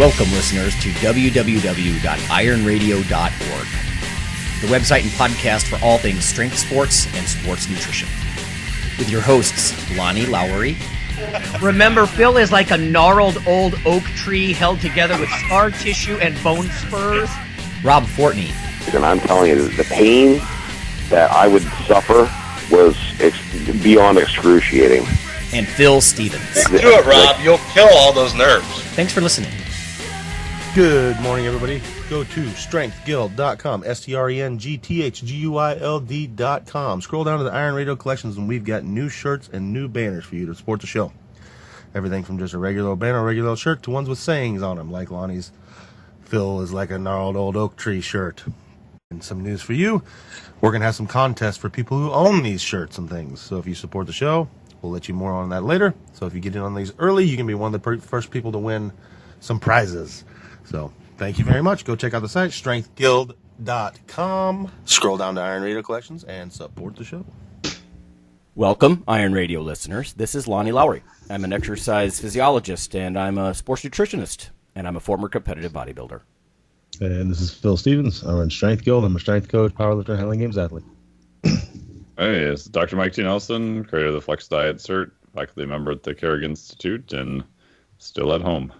Welcome, listeners, to www.ironradio.org, the website and podcast for all things strength sports and sports nutrition. With your hosts, Lonnie Lowry. Remember, Phil is like a gnarled old oak tree held together with scar tissue and bone spurs. Rob Fortney. And I'm telling you, the pain that I would suffer was beyond excruciating. And Phil Stevens. Do it, Rob. You'll kill all those nerves. Thanks for listening. Good morning, everybody. Go to strengthguild.com, strengthguild.com. Scroll down to the Iron Radio collections, and we've got new shirts and new banners for you to support the show. Everything from just a regular banner or regular shirt to ones with sayings on them, like Lonnie's Phil is like a gnarled old oak tree shirt. And some news for you, we're going to have some contests for people who own these shirts and things. So if you support the show, we'll let you more on that later. So if you get in on these early, you can be one of the first people to win some prizes. So thank you very much. Go check out the site, strengthguild.com. Scroll down to Iron Radio Collections and support the show. Welcome, Iron Radio listeners. This is Lonnie Lowry. I'm an exercise physiologist, and I'm a sports nutritionist, and I'm a former competitive bodybuilder. And this is Phil Stevens. I run Strength Guild. I'm a strength coach, powerlifter, handling games athlete. Hey, it's Dr. Mike T. Nelson, creator of the Flex Diet Cert, faculty member at the Kerrig Institute, and still at home.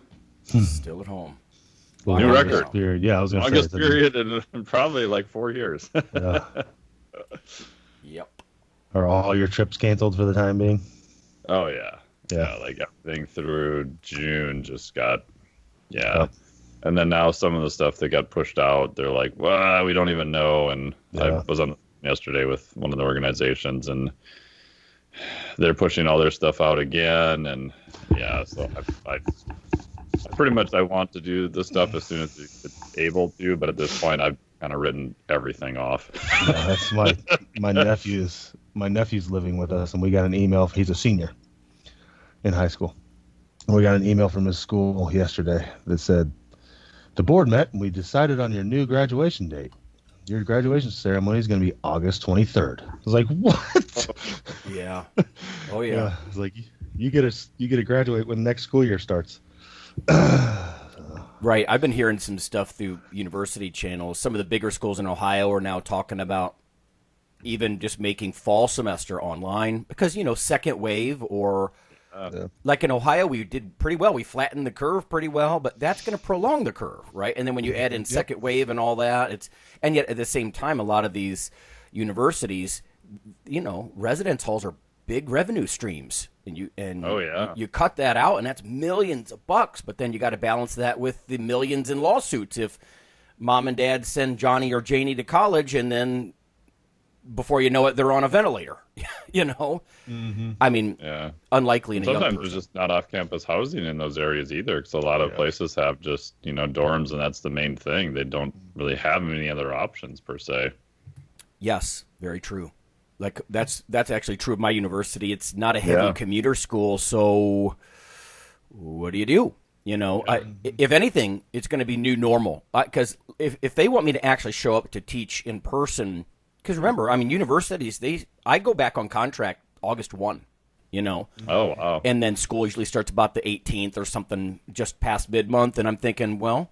Still at home. New record. Period. Yeah, I was going to say. Longest period in probably like 4 years. Yeah. Yep. Are all your trips canceled for the time being? Oh, yeah. Yeah. Like everything through June just got, Yep. And then now some of the stuff that got pushed out, they're like, well, we don't even know. And I was on yesterday with one of the organizations, and they're pushing all their stuff out again. And so I pretty much I want to do this stuff as soon as it's able to, but at this point I've kind of written everything off. Yeah, that's my nephew's living with us, and we got an email. He's a senior in high school, and we got an email from his school yesterday that said, the board met and we decided on your new graduation date. Your graduation ceremony is going to be August 23rd. I was like, what? Yeah. Oh yeah. It's like you get to graduate when the next school year starts. Right. I've been hearing some stuff through university channels. Some of the bigger schools in Ohio are now talking about even just making fall semester online because, second wave or like in Ohio, we did pretty well. We flattened the curve pretty well, but that's going to prolong the curve, right? And then when you add in second wave and all that, and yet at the same time, a lot of these universities, residence halls are big revenue streams, and you cut that out, and that's millions of bucks. But then you got to balance that with the millions in lawsuits if mom and dad send Johnny or Janie to college, and then before you know it, they're on a ventilator. Mm-hmm. I mean, unlikely in a young Sometimes person. there's just not off-campus housing in those areas either, because a lot of places have just dorms, and that's the main thing. They don't really have any other options per se. Yes, very true. Like that's actually true of my university. It's not a heavy commuter school, so what do you do? If anything, it's going to be new normal. Because if they want me to actually show up to teach in person, because remember, universities, I go back on contract August 1, Oh, wow. And then school usually starts about the 18th or something, just past mid-month, and I'm thinking, well,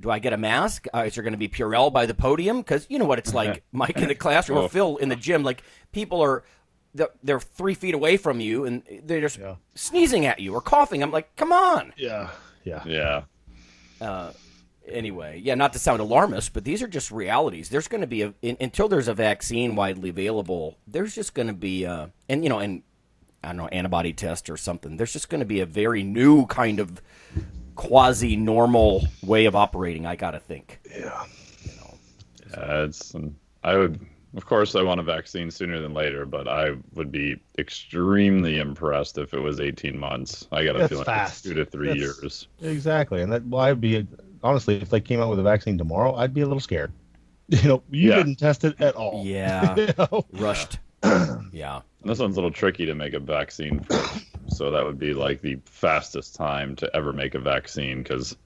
do I get a mask? Is there going to be Purell by the podium? Because you know what it's like, Mike in the classroom or Phil in the gym. Like people they're 3 feet away from you and they're just sneezing at you or coughing. I'm like, come on. Yeah. Anyway, not to sound alarmist, but these are just realities. There's going to be until there's a vaccine widely available. There's just going to be and I don't know, antibody test or something. There's just going to be a very new kind of quasi-normal way of operating, I gotta think. I would, of course, I want a vaccine sooner than later, but I would be extremely impressed if it was 18 months. I got a feeling it's 2 to 3 years. Exactly, and I'd be honestly, if they came out with a vaccine tomorrow, I'd be a little scared. Didn't test it at all. Yeah, rushed. Yeah. And this one's a little tricky to make a vaccine for, so that would be like the fastest time to ever make a vaccine because,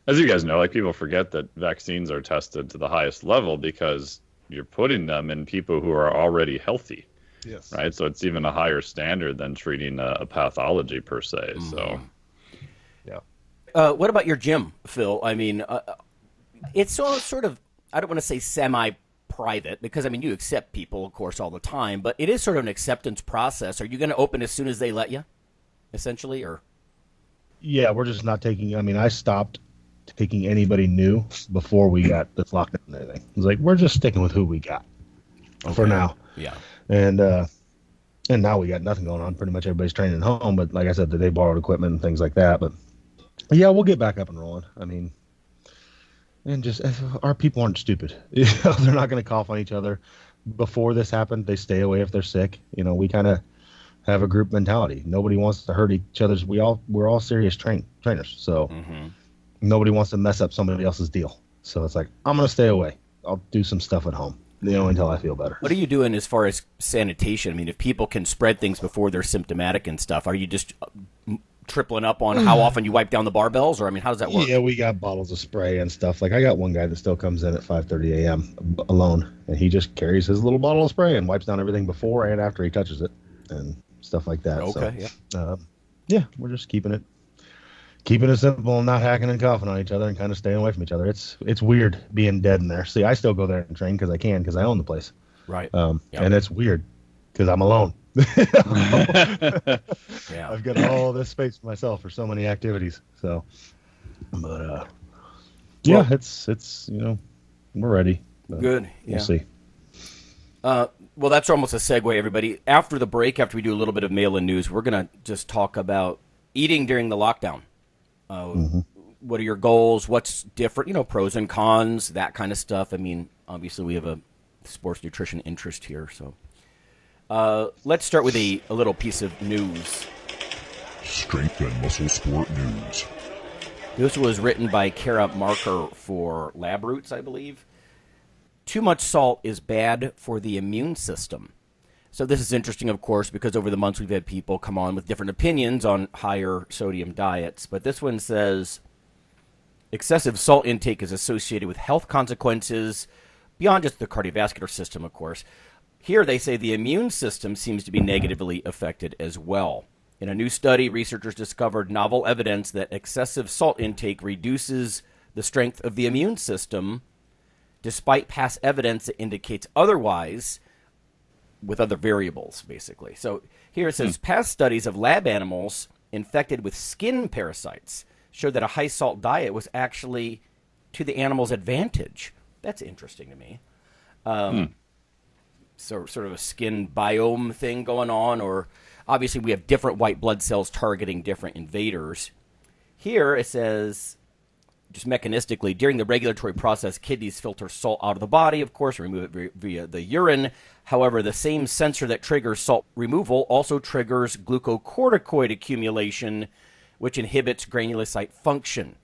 as you guys know, like people forget that vaccines are tested to the highest level because you're putting them in people who are already healthy. Yes. Right. So it's even a higher standard than treating a pathology per se. Mm-hmm. So. Yeah. What about your gym, Phil? I mean, it's sort of, I don't want to say semi-private because, I mean, you accept people, of course, all the time, but it is sort of an acceptance process. Are you going to open as soon as they let you, essentially, or? Yeah, we're just not taking, I mean, I stopped taking anybody new before we got this lockdown and everything. It's like, we're just sticking with who we got for now. Yeah. And now we got nothing going on. Pretty much everybody's training at home, but like I said, they borrowed equipment and things like that. But yeah, we'll get back up and rolling. I mean, and just our people aren't stupid. They're not going to cough on each other. Before this happened, they stay away if they're sick. We kind of have a group mentality. Nobody wants to hurt each other's. We're all serious trainers, so nobody wants to mess up somebody else's deal. So it's like, I'm going to stay away. I'll do some stuff at home, until I feel better. What are you doing as far as sanitation? I mean, if people can spread things before they're symptomatic and stuff, are you just tripling up on how often you wipe down the barbells? Or, I mean, how does that work? Yeah, we got bottles of spray and stuff. Like, I got one guy that still comes in at 5:30 a.m. alone, and he just carries his little bottle of spray and wipes down everything before and after he touches it and stuff like that. Okay, so, yeah, we're just keeping it simple and not hacking and coughing on each other and kind of staying away from each other. It's weird being dead in there. See, I still go there and train because I own the place. Right. And it's weird because I'm alone. Yeah. I've got all this space for myself for so many activities. So, but yeah, it's we're ready. Good. Yeah. We'll see. Well, that's almost a segue, everybody. After the break, after we do a little bit of mail-in news, we're going to just talk about eating during the lockdown. What are your goals? What's different? Pros and cons, that kind of stuff. I mean, obviously we have a sports nutrition interest here. So let's start with a little piece of news. Strength and muscle sport news. This was written by Kara Marker for Lab Roots, I believe. Too much salt is bad for the immune system. So this is interesting, of course, because over the months we've had people come on with different opinions on higher sodium diets. But this one says excessive salt intake is associated with health consequences beyond just the cardiovascular system, of course. Here they say the immune system seems to be negatively affected as well. In a new study, researchers discovered novel evidence that excessive salt intake reduces the strength of the immune system, despite past evidence that indicates otherwise, with other variables, basically. So here it says, past studies of lab animals infected with skin parasites showed that a high-salt diet was actually to the animal's advantage. That's interesting to me. So sort of a skin biome thing going on, or obviously we have different white blood cells targeting different invaders. Here it says, just mechanistically, during the regulatory process, kidneys filter salt out of the body, of course, remove it via the urine. However, the same sensor that triggers salt removal also triggers glucocorticoid accumulation, which inhibits granulocyte function.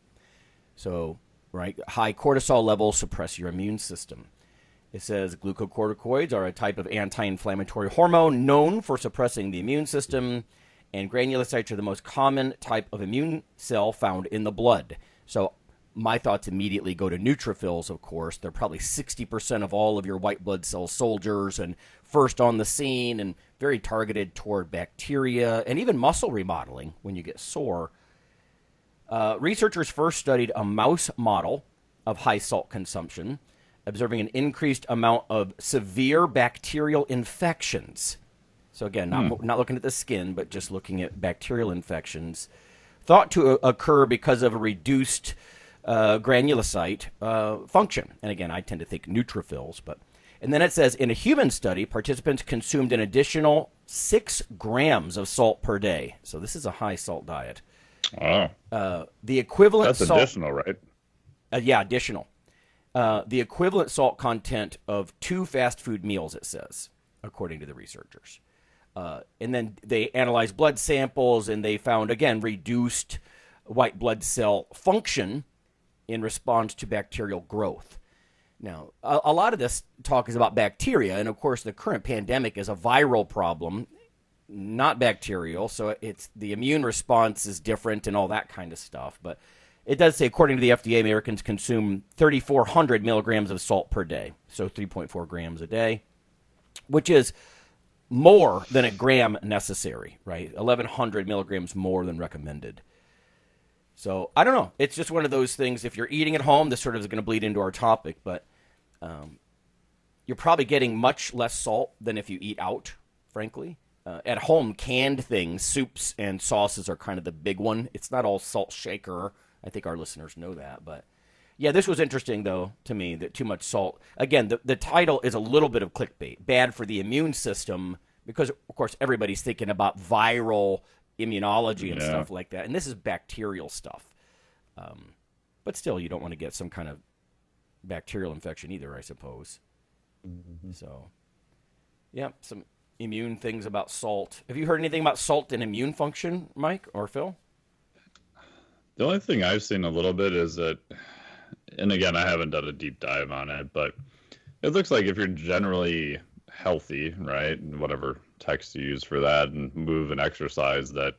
So, right, high cortisol levels suppress your immune system. It says glucocorticoids are a type of anti-inflammatory hormone known for suppressing the immune system, and granulocytes are the most common type of immune cell found in the blood. So, my thoughts immediately go to neutrophils, of course. They're probably 60% of all of your white blood cell soldiers and first on the scene and very targeted toward bacteria and even muscle remodeling when you get sore. Researchers first studied a mouse model of high salt consumption, observing an increased amount of severe bacterial infections. So again, not looking at the skin, but just looking at bacterial infections, thought to occur because of a reduced granulocyte function. And again, I tend to think neutrophils. And then it says, in a human study, participants consumed an additional 6 grams of salt per day. So this is a high salt diet. Wow. The equivalent That's salt... additional, right? Yeah, additional. The equivalent salt content of 2 fast food meals, it says, according to the researchers. And then they analyzed blood samples, and they found, again, reduced white blood cell function in response to bacterial growth. Now, a lot of this talk is about bacteria, and of course the current pandemic is a viral problem, not bacterial, so it's the immune response is different and all that kind of stuff. But it does say, according to the FDA, Americans consume 3,400 milligrams of salt per day, so 3.4 grams a day, which is more than a gram necessary, right? 1,100 milligrams more than recommended. So I don't know. It's just one of those things. If you're eating at home, this sort of is going to bleed into our topic, but you're probably getting much less salt than if you eat out, frankly. At home, canned things, soups and sauces are kind of the big one. It's not all salt shaker. I think our listeners know that. But, yeah, this was interesting, though, to me, that too much salt. Again, the title is a little bit of clickbait. Bad for the immune system because, of course, everybody's thinking about viral immunology and stuff like that. And this is bacterial stuff. But still, you don't want to get some kind of bacterial infection either, I suppose. Mm-hmm. So, yeah, some immune things about salt. Have you heard anything about salt and immune function, Mike or Phil? The only thing I've seen a little bit is that, and again, I haven't done a deep dive on it, but it looks like if you're generally healthy, right, and whatever text you use for that, and move and exercise, that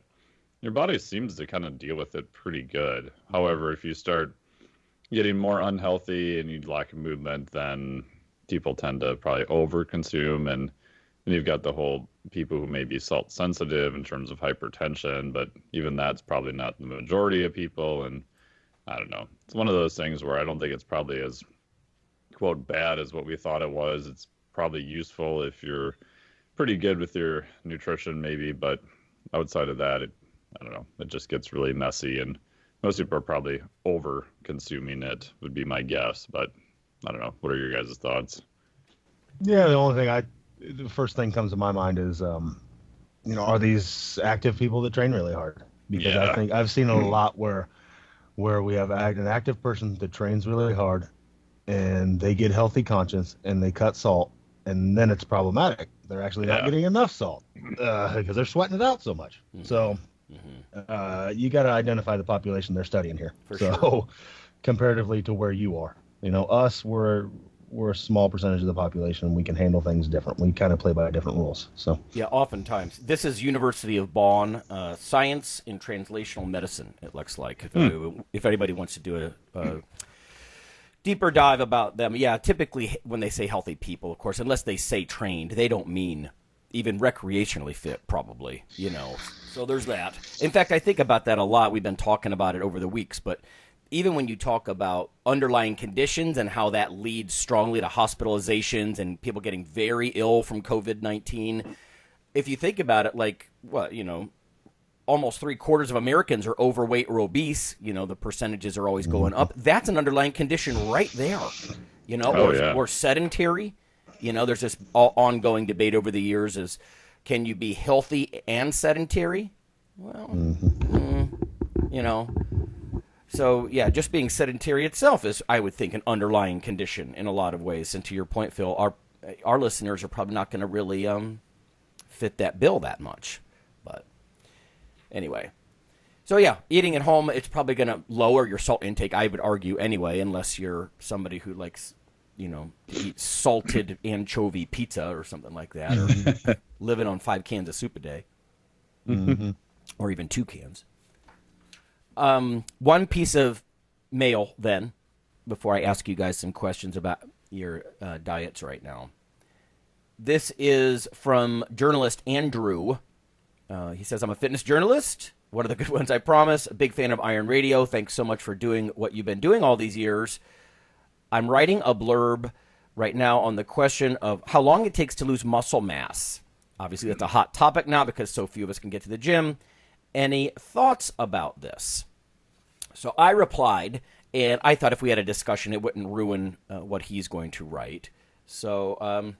your body seems to kind of deal with it pretty good. However, if you start getting more unhealthy and you lack movement, then people tend to probably overconsume, and you've got the whole people who may be salt sensitive in terms of hypertension, but even that's probably not the majority of people. And I don't know. It's one of those things where I don't think it's probably as, quote, bad as what we thought it was. It's probably useful if you're pretty good with your nutrition maybe, but outside of that, I don't know. It just gets really messy, and most people are probably over consuming it would be my guess, but I don't know. What are your guys' thoughts? Yeah, the first thing comes to my mind is, are these active people that train really hard? Because I think I've seen a lot where we have an active person that trains really hard, and they get healthy conscious, and they cut salt, and then it's problematic. They're actually not getting enough salt because they're sweating it out so much. Mm-hmm. So you got to identify the population they're studying here. Sure. Comparatively to where you are, us, we're a small percentage of the population. We can handle things different. We kind of play by different rules. So yeah, oftentimes. This is University of Bonn, Science in Translational Medicine, it looks like. If anybody wants to do a deeper dive about them. Yeah, typically when they say healthy people, of course, unless they say trained, they don't mean even recreationally fit, probably, So there's that. In fact, I think about that a lot. We've been talking about it over the weeks, but even when you talk about underlying conditions and how that leads strongly to hospitalizations and people getting very ill from COVID-19, if you think about it, almost 3/4 of Americans are overweight or obese. The percentages are always going up. That's an underlying condition right there, or sedentary. There's this ongoing debate over the years is, can you be healthy and sedentary? Well, So, yeah, just being sedentary itself is, I would think, an underlying condition in a lot of ways. And to your point, Phil, our listeners are probably not going to really fit that bill that much. But anyway. So, yeah, eating at home, it's probably going to lower your salt intake, I would argue, anyway, unless you're somebody who likes, to eat salted anchovy pizza or something like that, or living on 5 cans of soup a day, or even 2 cans. One piece of mail, then, before I ask you guys some questions about your diets right now. This is from journalist Andrew. He says, I'm a fitness journalist. One of the good ones, I promise. A big fan of IronRadio. Thanks so much for doing what you've been doing all these years. I'm writing a blurb right now on the question of how long it takes to lose muscle mass. Obviously, that's a hot topic now because so few of us can get to the gym. Any thoughts about this? So I replied, and I thought if we had a discussion, it wouldn't ruin what he's going to write. So,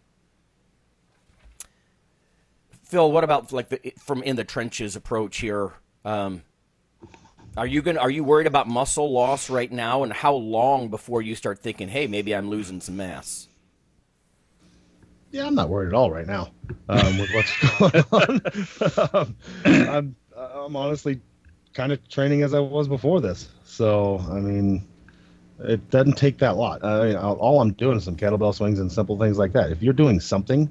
Phil, what about from in the trenches approach here? Are you worried about muscle loss right now, and how long before you start thinking, hey, maybe I'm losing some mass? Yeah, I'm not worried at all right now with what's going on. I'm honestly kind of training as I was before this. So, I mean, it doesn't take that lot. All I'm doing is some kettlebell swings and simple things like that. If you're doing something,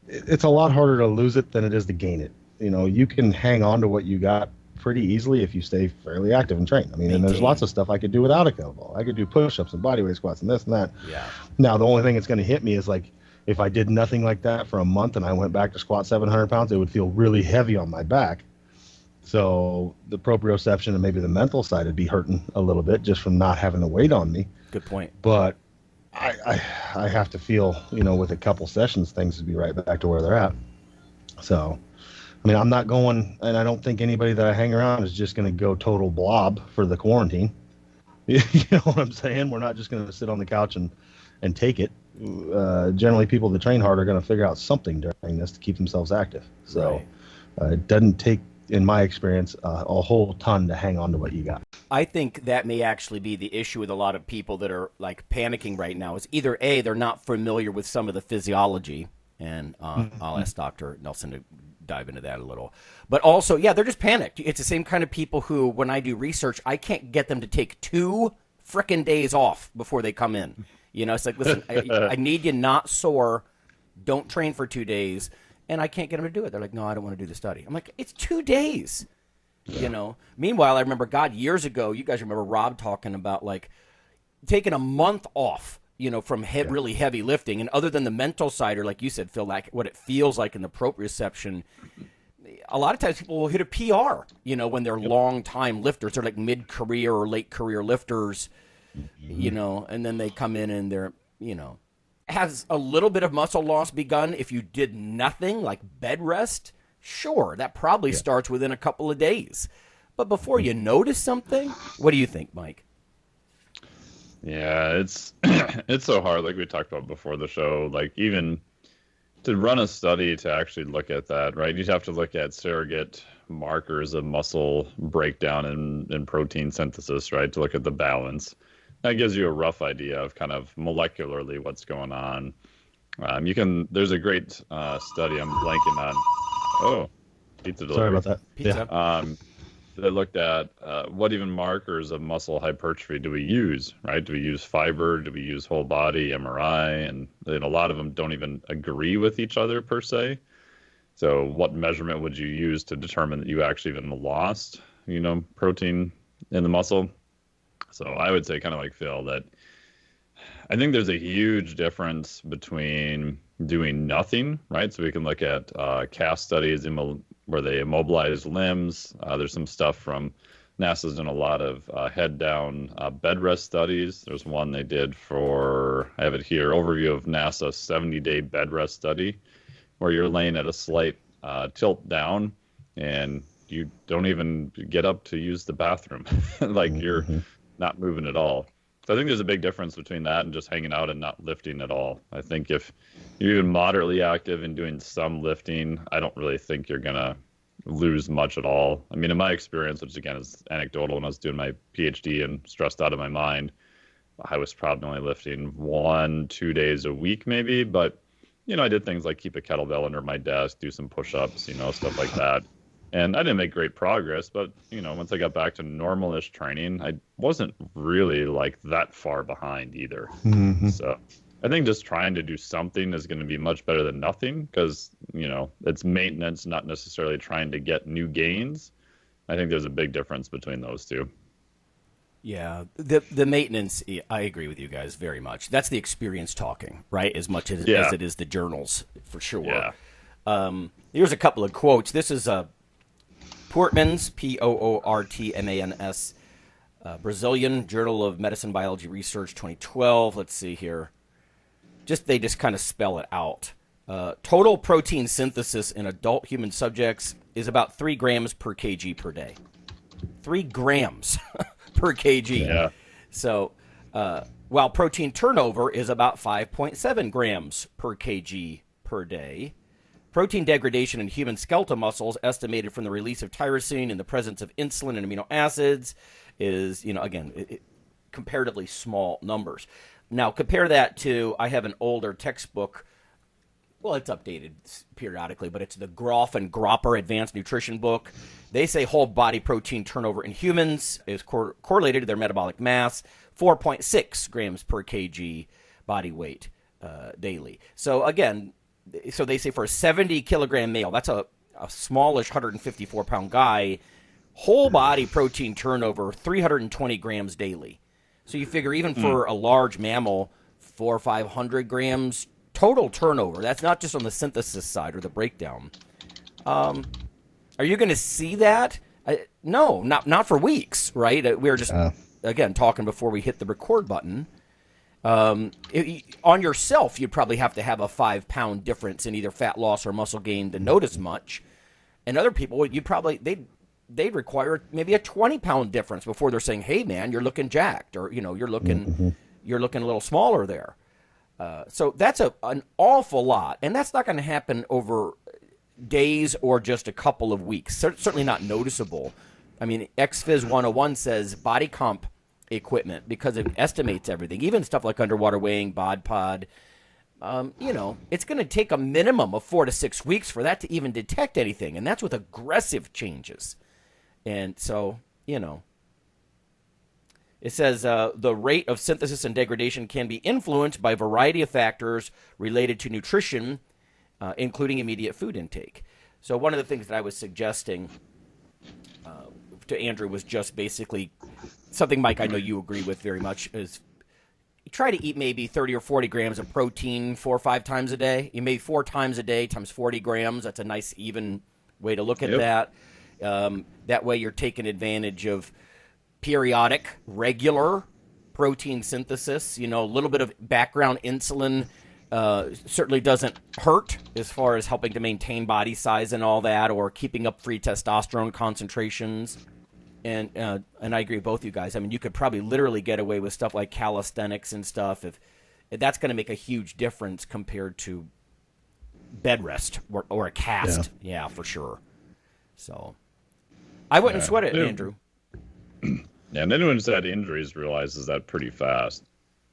it's a lot harder to lose it than it is to gain it. You can hang on to what you got pretty easily if you stay fairly active and train. And there's lots of stuff I could do without a kettlebell. I could do push-ups and bodyweight squats and this and that. Yeah. Now, the only thing that's going to hit me is if I did nothing like that for a month and I went back to squat 700 pounds, it would feel really heavy on my back. So the proprioception and maybe the mental side would be hurting a little bit just from not having the weight on me. Good point. But I have to feel, with a couple sessions, things would be right back to where they're at. So, I mean, I'm not going, and I don't think anybody that I hang around is just going to go total blob for the quarantine. You know what I'm saying? We're not just going to sit on the couch and take it. Generally, people that train hard are going to figure out something during this to keep themselves active. So it doesn't take, in my experience, a whole ton to hang on to what you got. I think that may actually be the issue with a lot of people that are like panicking right now. Is either A, they're not familiar with some of the physiology, and I'll ask Dr. Nelson to dive into that a little. But also, yeah, they're just panicked. It's the same kind of people who, when I do research, I can't get them to take 2 frickin' days off before they come in. It's like, listen, I need you not sore. Don't train for 2 days. And I can't get them to do it. They're like, no, I don't want to do the study. I'm like, it's 2 days. Meanwhile, I remember, years ago, you guys remember Rob talking about like taking a month off, from really heavy lifting. And other than the mental side, or like you said, Phil, like what it feels like in the proprioception, a lot of times people will hit a PR, when they're long time lifters. They're like mid-career or late career lifters, and then they come in and they're, has a little bit of muscle loss begun if you did nothing like bed rest? Sure, that probably starts within a couple of days. But before you notice something, what do you think, Mike? Yeah, it's it's so hard, like we talked about before the show, like even to run a study to actually look at that, right? You'd have to look at surrogate markers of muscle breakdown and protein synthesis, right? To look at the balance. That gives you a rough idea of kind of molecularly what's going on. There's a great study I'm blanking on. Oh, pizza delivery. Sorry about that. Pizza. Yeah. That looked at what even markers of muscle hypertrophy do we use, right? Do we use fiber? Do we use whole body, MRI? And a lot of them don't even agree with each other per se. So what measurement would you use to determine that you actually even lost, protein in the muscle? So I would say, kind of like Phil, that I think there's a huge difference between doing nothing, right? So we can look at cast studies where they immobilize limbs. There's some stuff from NASA's done a lot of head-down bed rest studies. There's one they did I have it here, overview of NASA's 70-day bed rest study, where you're laying at a slight tilt down and you don't even get up to use the bathroom. Like you're not moving at all. So I think there's a big difference between that and just hanging out and not lifting at all. I think if you're even moderately active and doing some lifting, I don't really think you're going to lose much at all. I mean, in my experience, which again is anecdotal, when I was doing my PhD and stressed out of my mind, I was probably only lifting 1-2 days a week maybe. But, I did things like keep a kettlebell under my desk, do some push-ups, stuff like that. And I didn't make great progress, but, once I got back to normal-ish training, I wasn't really like that far behind either. Mm-hmm. So I think just trying to do something is going to be much better than nothing because, it's maintenance, not necessarily trying to get new gains. I think there's a big difference between those two. Yeah, the maintenance, I agree with you guys very much. That's the experience talking, right, as much as it is the journals, for sure. Yeah. Here's a couple of quotes. This is Poortmans, Poortmans, Brazilian Journal of Medicine Biology Research, 2012. Let's see here. They just kind of spell it out. Total protein synthesis in adult human subjects is about 3 grams per kg per day. 3 grams per kg. Yeah. So while protein turnover is about 5.7 grams per kg per day. Protein degradation in human skeletal muscles, estimated from the release of tyrosine in the presence of insulin and amino acids, is, comparatively small numbers. Now, compare that to, I have an older textbook. Well, it's updated periodically, but it's the Groff and Gropper Advanced Nutrition book. They say whole body protein turnover in humans is correlated to their metabolic mass, 4.6 grams per kg body weight daily. So, again, they say for a 70-kilogram male, that's a smallish 154-pound guy, whole body protein turnover, 320 grams daily. So you figure even for a large mammal, 400 or 500 grams total turnover. That's not just on the synthesis side or the breakdown. Are you going to see that? No, not for weeks, right? We were just, again, talking before we hit the record button. On yourself, you'd probably have to have a 5-pound difference in either fat loss or muscle gain to notice much. And other people, they'd require maybe a 20-pound difference before they're saying, "Hey, man, you're looking jacked," or you're looking a little smaller there. So that's an awful lot, and that's not going to happen over days or just a couple of weeks. Certainly not noticeable. I mean, XFIZ 101 says body comp equipment, because it estimates everything, even stuff like underwater weighing, bod pod. It's going to take a minimum of 4 to 6 weeks for that to even detect anything, and that's with aggressive changes. And so, it says the rate of synthesis and degradation can be influenced by a variety of factors related to nutrition, including immediate food intake. So one of the things that I was suggesting to Andrew was just basically something, Mike, I know you agree with very much, is try to eat maybe 30 or 40 grams of protein 4 or 5 times a day. You may 4 times a day times 40 grams. That's a nice even way to look at that. That way you're taking advantage of periodic, regular protein synthesis. A little bit of background insulin certainly doesn't hurt as far as helping to maintain body size and all that, or keeping up free testosterone concentrations. And I agree with both you guys. I mean, you could probably literally get away with stuff like calisthenics and stuff if that's going to make a huge difference compared to bed rest or a cast. Yeah, for sure. So I wouldn't sweat it, Andrew. Yeah, and anyone who's had injuries realizes that pretty fast.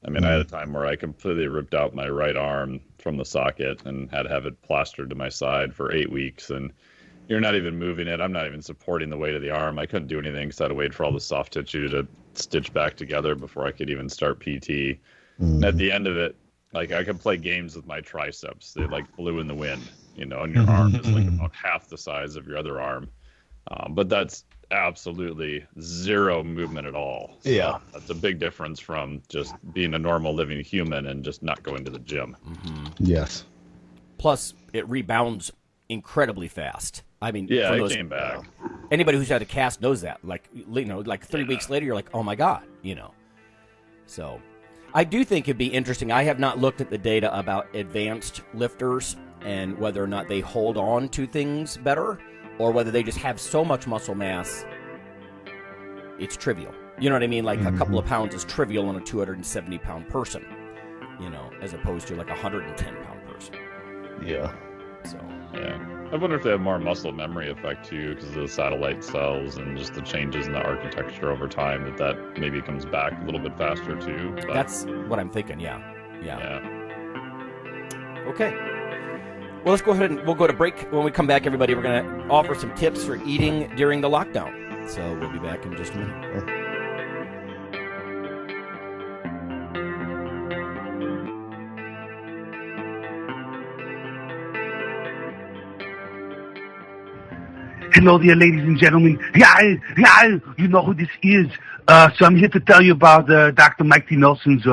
I mean, I had a time where I completely ripped out my right arm from the socket and had to have it plastered to my side for 8 weeks. And you're not even moving it. I'm not even supporting the weight of the arm. I couldn't do anything because I had to wait for all the soft tissue to stitch back together before I could even start PT. And at the end of it, like, I could play games with my triceps. They like blew in the wind, and your arm is like about half the size of your other arm. But that's absolutely zero movement at all. So that's a big difference from just being a normal living human and just not going to the gym. Yes. Plus, it rebounds incredibly fast. I mean, it came back. Anybody who's had a cast knows that. Like 3 weeks later, you're like, oh my God, So I do think it'd be interesting. I have not looked at the data about advanced lifters and whether or not they hold on to things better, or whether they just have so much muscle mass, it's trivial. You know what I mean? Like a couple of pounds is trivial on a 270-pound person, as opposed to like a 110-pound person. Yeah. So. Yeah. I wonder if they have more muscle memory effect too, because of the satellite cells and just the changes in the architecture over time, that maybe comes back a little bit faster too. But that's what I'm thinking. Yeah. Okay. Well, let's go ahead and we'll go to break. When we come back, everybody, we're going to offer some tips for eating during the lockdown. So we'll be back in just a minute. Hello there, ladies and gentlemen. Yeah, you know who this is. So I'm here to tell you about Dr. Mike T. Nelson's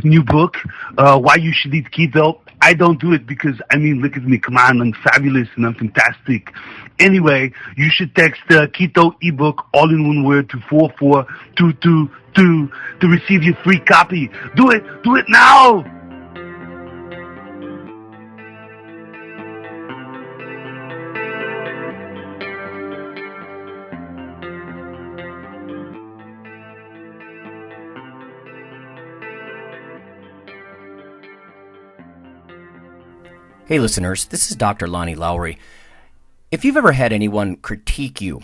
new book, Why You Should Eat Keto. I don't do it because, look at me. Come on, I'm fabulous and I'm fantastic. Anyway, you should text Keto ebook, all in one word, to 44222 to receive your free copy. Do it now! Hey listeners, this is Dr. Lonnie Lowry. If you've ever had anyone critique you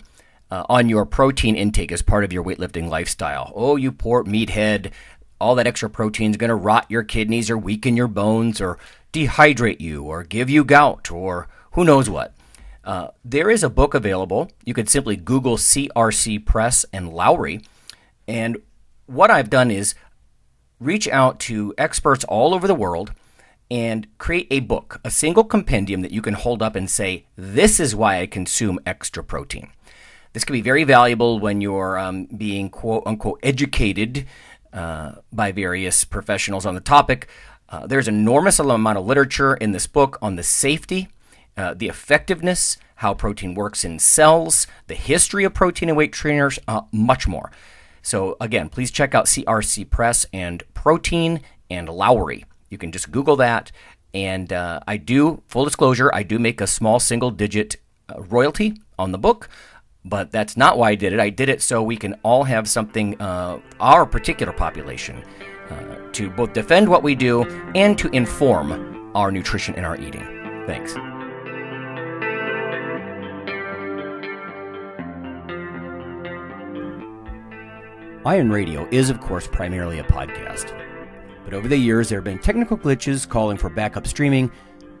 on your protein intake as part of your weightlifting lifestyle, oh, you poor meathead, all that extra protein is going to rot your kidneys or weaken your bones or dehydrate you or give you gout or who knows what. There is a book available. You could simply Google CRC Press and Lowry. And what I've done is reach out to experts all over the world and create a book, a single compendium that you can hold up and say, this is why I consume extra protein. This can be very valuable when you're being quote-unquote educated by various professionals on the topic. There's an enormous amount of literature in this book on the safety the effectiveness, how protein works in cells, the history of protein and weight trainers, much more. So again, please check out CRC Press and Protein and Lowry. You can just Google that. And I do, full disclosure, I do make a small single-digit royalty on the book, but that's not why I did it. I did it so we can all have something, our particular population, to both defend what we do and to inform our nutrition and our eating. Thanks. Iron Radio is, of course, primarily a podcast. But over the years, there have been technical glitches calling for backup streaming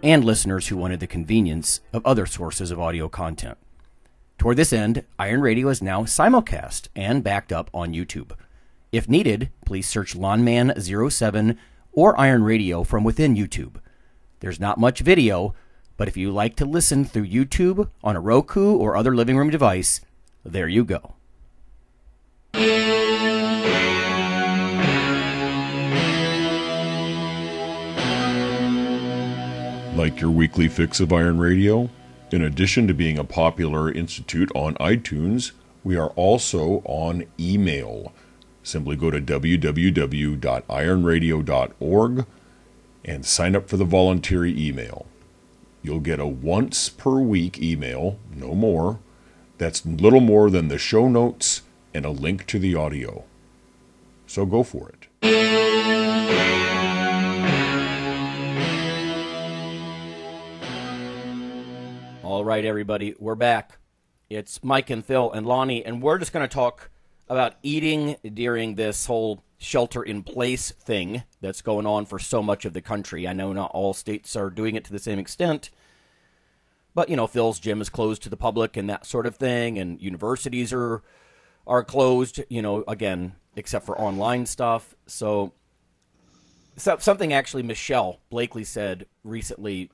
and listeners who wanted the convenience of other sources of audio content. Toward this end, Iron Radio is now simulcast and backed up on YouTube. If needed, please search Lawnman07 or Iron Radio from within YouTube. There's not much video, but if you like to listen through YouTube on a Roku or other living room device, there you go. Like your weekly fix of Iron Radio? In addition to being a popular institute on iTunes, we are also on email. Simply go to www.ironradio.org and sign up for the voluntary email. You'll get a once per week email, no more, that's little more than the show notes and a link to the audio. So go for it. All right, everybody, we're back. It's Mike and Phil and Lonnie, and we're just going to talk about eating during this whole shelter-in-place thing that's going on for so much of the country. I know not all states are doing it to the same extent, but, you know, Phil's gym is closed to the public and that sort of thing, and universities are closed, you know, again, except for online stuff. So something actually Michelle Blakely said recently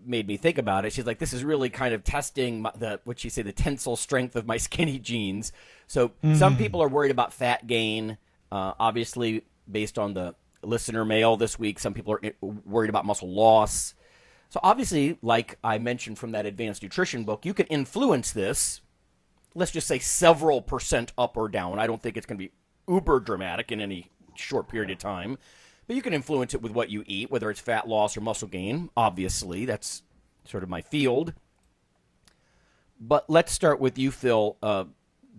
made me think about it. She's like, this is really kind of testing the tensile strength of my skinny jeans. So some people are worried about fat gain. Obviously, based on the listener mail this week, some people are worried about muscle loss. So obviously, like I mentioned from that advanced nutrition book, you can influence this, let's just say several % up or down. I don't think it's going to be uber dramatic in any short period of time. But you can influence it with what you eat, whether it's fat loss or muscle gain. Obviously, that's sort of my field. But let's start with you, Phil.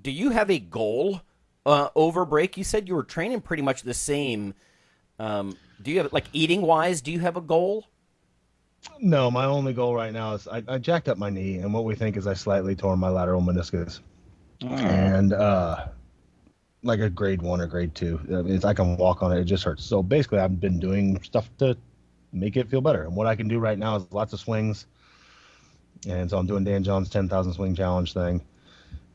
Do you have a goal over break? You said you were training pretty much the same. Do you have, like, eating-wise, do you have a goal? No, my only goal right now is I jacked up my knee, and what we think is I slightly tore my lateral meniscus. And like a grade 1 or grade 2. I can walk on it. It just hurts. So basically, I've been doing stuff to make it feel better. And what I can do right now is lots of swings. And so I'm doing Dan John's 10,000 swing challenge thing.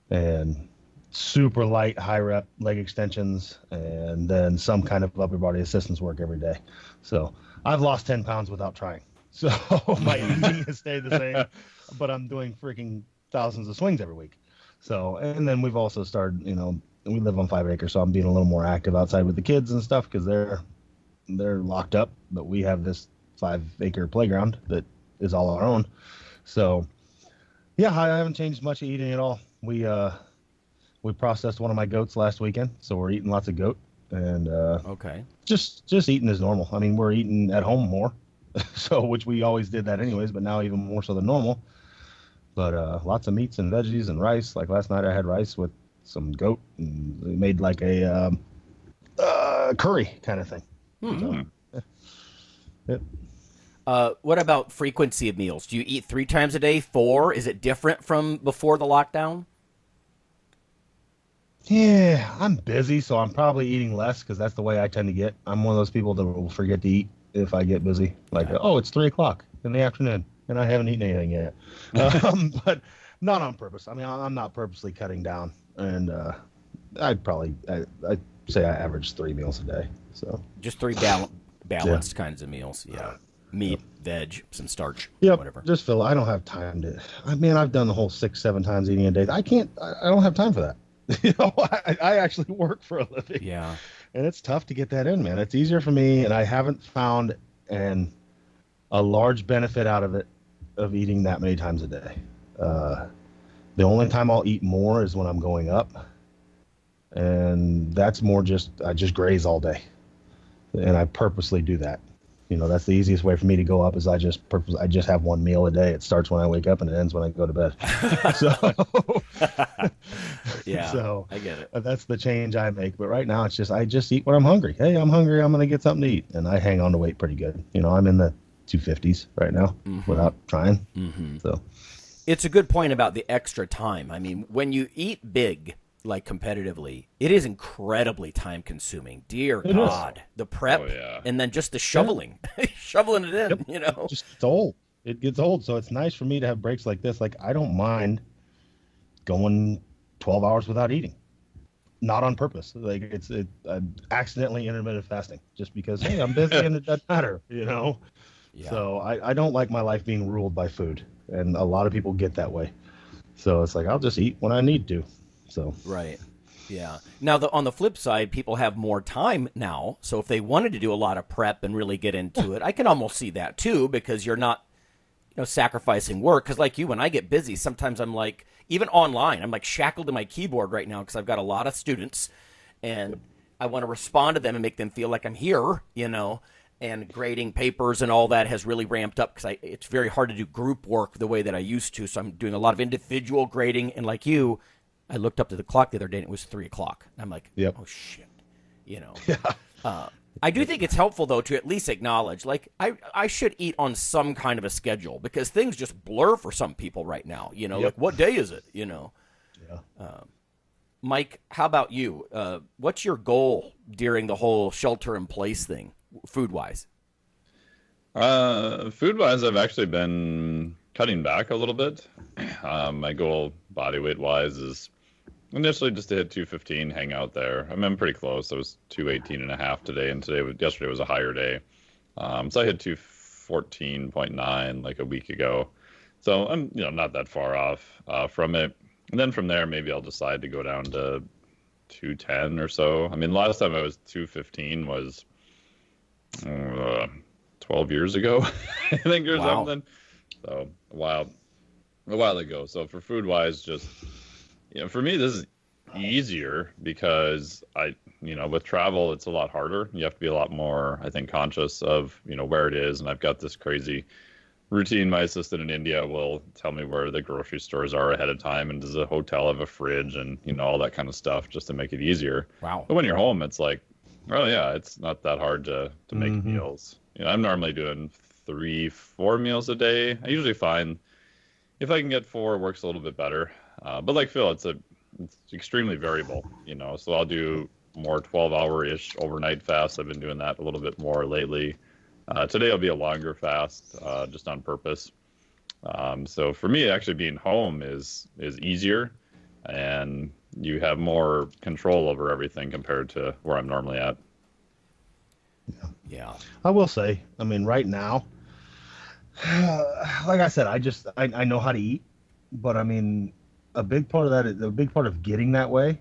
And super light, high rep leg extensions. And then some kind of upper body assistance work every day. So I've lost 10 pounds without trying. So my eating has stayed the same. But I'm doing freaking thousands of swings every week. So, and then we've also started, you know, we live on 5 acres, so I'm being a little more active outside with the kids and stuff because they're locked up. But we have this 5 acre playground that is all our own. So, yeah, I haven't changed much of eating at all. We processed one of my goats last weekend, so we're eating lots of goat and okay, just eating as normal. I mean, we're eating at home more, so which we always did that anyways, but now even more so than normal. But lots of meats and veggies and rice. Like last night, I had rice with some goat, and we made like a curry kind of thing. So, yeah. What about frequency of meals? Do you eat 3 times a day, 4? Is it different from before the lockdown? Yeah, I'm busy, so I'm probably eating less because that's the way I tend to get. I'm one of those people that will forget to eat if I get busy. Like, oh, it's 3 o'clock in the afternoon, and I haven't eaten anything yet. But not on purpose. I mean, I'm not purposely cutting down. And I'd say I average 3 meals a day. So just 3 balanced kinds of meals. Yeah, meat, veg, some starch. Yeah, whatever. Just Phil, I don't have time to. I mean, I've done the whole 6-7 times eating a day. I don't have time for that. You know, I actually work for a living. Yeah, and it's tough to get that in, man. It's easier for me, and I haven't found a large benefit out of it of eating that many times a day. The only time I'll eat more is when I'm going up, and that's more I just graze all day, and I purposely do that. That's the easiest way for me to go up is I just have one meal a day. It starts when I wake up and it ends when I go to bed. Yeah, so I get it. That's the change I make. But right now it's I just eat when I'm hungry. Hey, I'm hungry. I'm going to get something to eat. And I hang on to weight pretty good. I'm in the 250s right now without trying. So it's a good point about the extra time. I mean, when you eat big, like competitively, it is incredibly time consuming. Dear God, the prep and then just the shoveling, shoveling it in, Just it's old. It gets old. So it's nice for me to have breaks like this. Like I don't mind going 12 hours without eating. Not on purpose. Like I'm accidentally intermittent fasting just because, hey, I'm busy and it doesn't matter, Yeah. So I don't like my life being ruled by food. And a lot of people get that way. So it's like, I'll just eat when I need to. So right, yeah. Now, on the flip side, people have more time now. So if they wanted to do a lot of prep and really get into it, I can almost see that too, because you're not, sacrificing work. Because like you, when I get busy, sometimes I'm like, even online, I'm like shackled to my keyboard right now because I've got a lot of students, and I want to respond to them and make them feel like I'm here, And grading papers and all that has really ramped up because it's very hard to do group work the way that I used to. So I'm doing a lot of individual grading, and like you, I looked up to the clock the other day and it was 3:00. I'm like, oh shit, I do think it's helpful though to at least acknowledge, like, I should eat on some kind of a schedule because things just blur for some people right now. Like what day is it? Yeah. Mike, how about you? What's your goal during the whole shelter in place thing, food wise? Food wise, I've actually been cutting back a little bit. My goal body weight wise is initially just to hit 215, hang out there. I'm pretty close. I was 218.5 today, and yesterday was a higher day. So I hit 214.9 like a week ago. So I'm not that far off from it. And then from there, maybe I'll decide to go down to 210 or so. I mean, last time I was 215 was 12 years ago, I think, or something. So a while ago. So for food wise, just for me, this is easier because with travel, it's a lot harder. You have to be a lot more, I think, conscious of, where it is. And I've got this crazy routine. My assistant in India will tell me where the grocery stores are ahead of time. And does the hotel have a fridge and, all that kind of stuff just to make it easier. Wow. But when you're home, it's like, oh yeah, it's not that hard to make meals. I'm normally doing 3-4 meals a day. I usually find if I can get 4, it works a little bit better. But like Phil, it's extremely variable, so I'll do more 12-hour-ish overnight fast. I've been doing that a little bit more lately. Today will be a longer fast, just on purpose. So for me, actually being home is easier, and you have more control over everything compared to where I'm normally at. Yeah. I will say, I mean, right now, like I said, I know how to eat, but I mean, a big part of getting that way,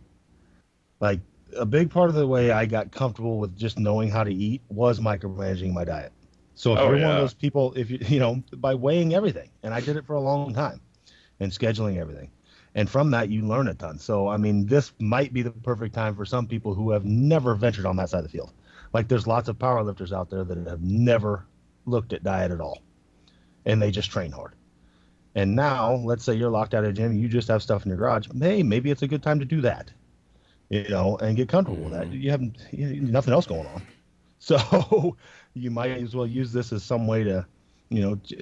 like a big part of the way I got comfortable with just knowing how to eat was micromanaging my diet. So if you're one of those people, if by weighing everything, and I did it for a long time, and scheduling everything, and from that you learn a ton. So I mean, this might be the perfect time for some people who have never ventured on that side of the field. Like there's lots of powerlifters out there that have never looked at diet at all, and they just train hard. And now, let's say you're locked out of a gym, you just have stuff in your garage. Hey, maybe it's a good time to do that, and get comfortable with that. You have nothing else going on, so you might as well use this as some way to,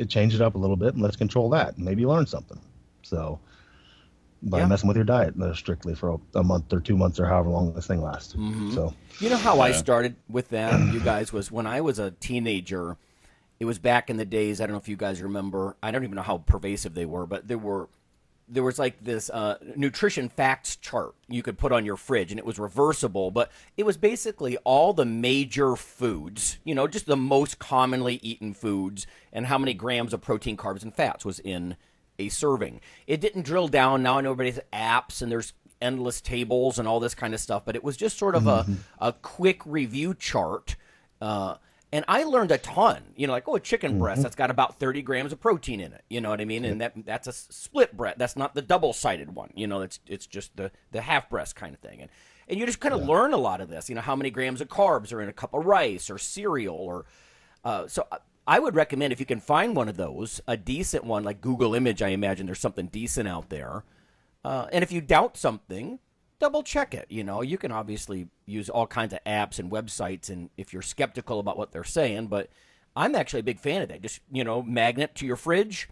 change it up a little bit, and let's control that. And maybe learn something. So by messing with your diet strictly for a month or 2 months or however long this thing lasts. So how I started with that, you guys, was when I was a teenager. It was back in the days, I don't know if you guys remember, I don't even know how pervasive they were, but there was like this nutrition facts chart you could put on your fridge, and it was reversible, but it was basically all the major foods, just the most commonly eaten foods, and how many grams of protein, carbs, and fats was in a serving. It didn't drill down. Now I know everybody has apps, and there's endless tables and all this kind of stuff, but it was just sort of a quick review chart. And I learned a ton, like, a chicken breast, that's got about 30 grams of protein in it. You know what I mean? And that's a split breast. That's not the double-sided one. It's just the half breast kind of thing. And you just kind of learn a lot of this, how many grams of carbs are in a cup of rice or cereal. Or so I would recommend, if you can find one of those, a decent one, like Google Image, I imagine there's something decent out there. And if you doubt something, double check it. You can obviously use all kinds of apps and websites, and if you're skeptical about what they're saying, but I'm actually a big fan of that. Just, magnet to your fridge.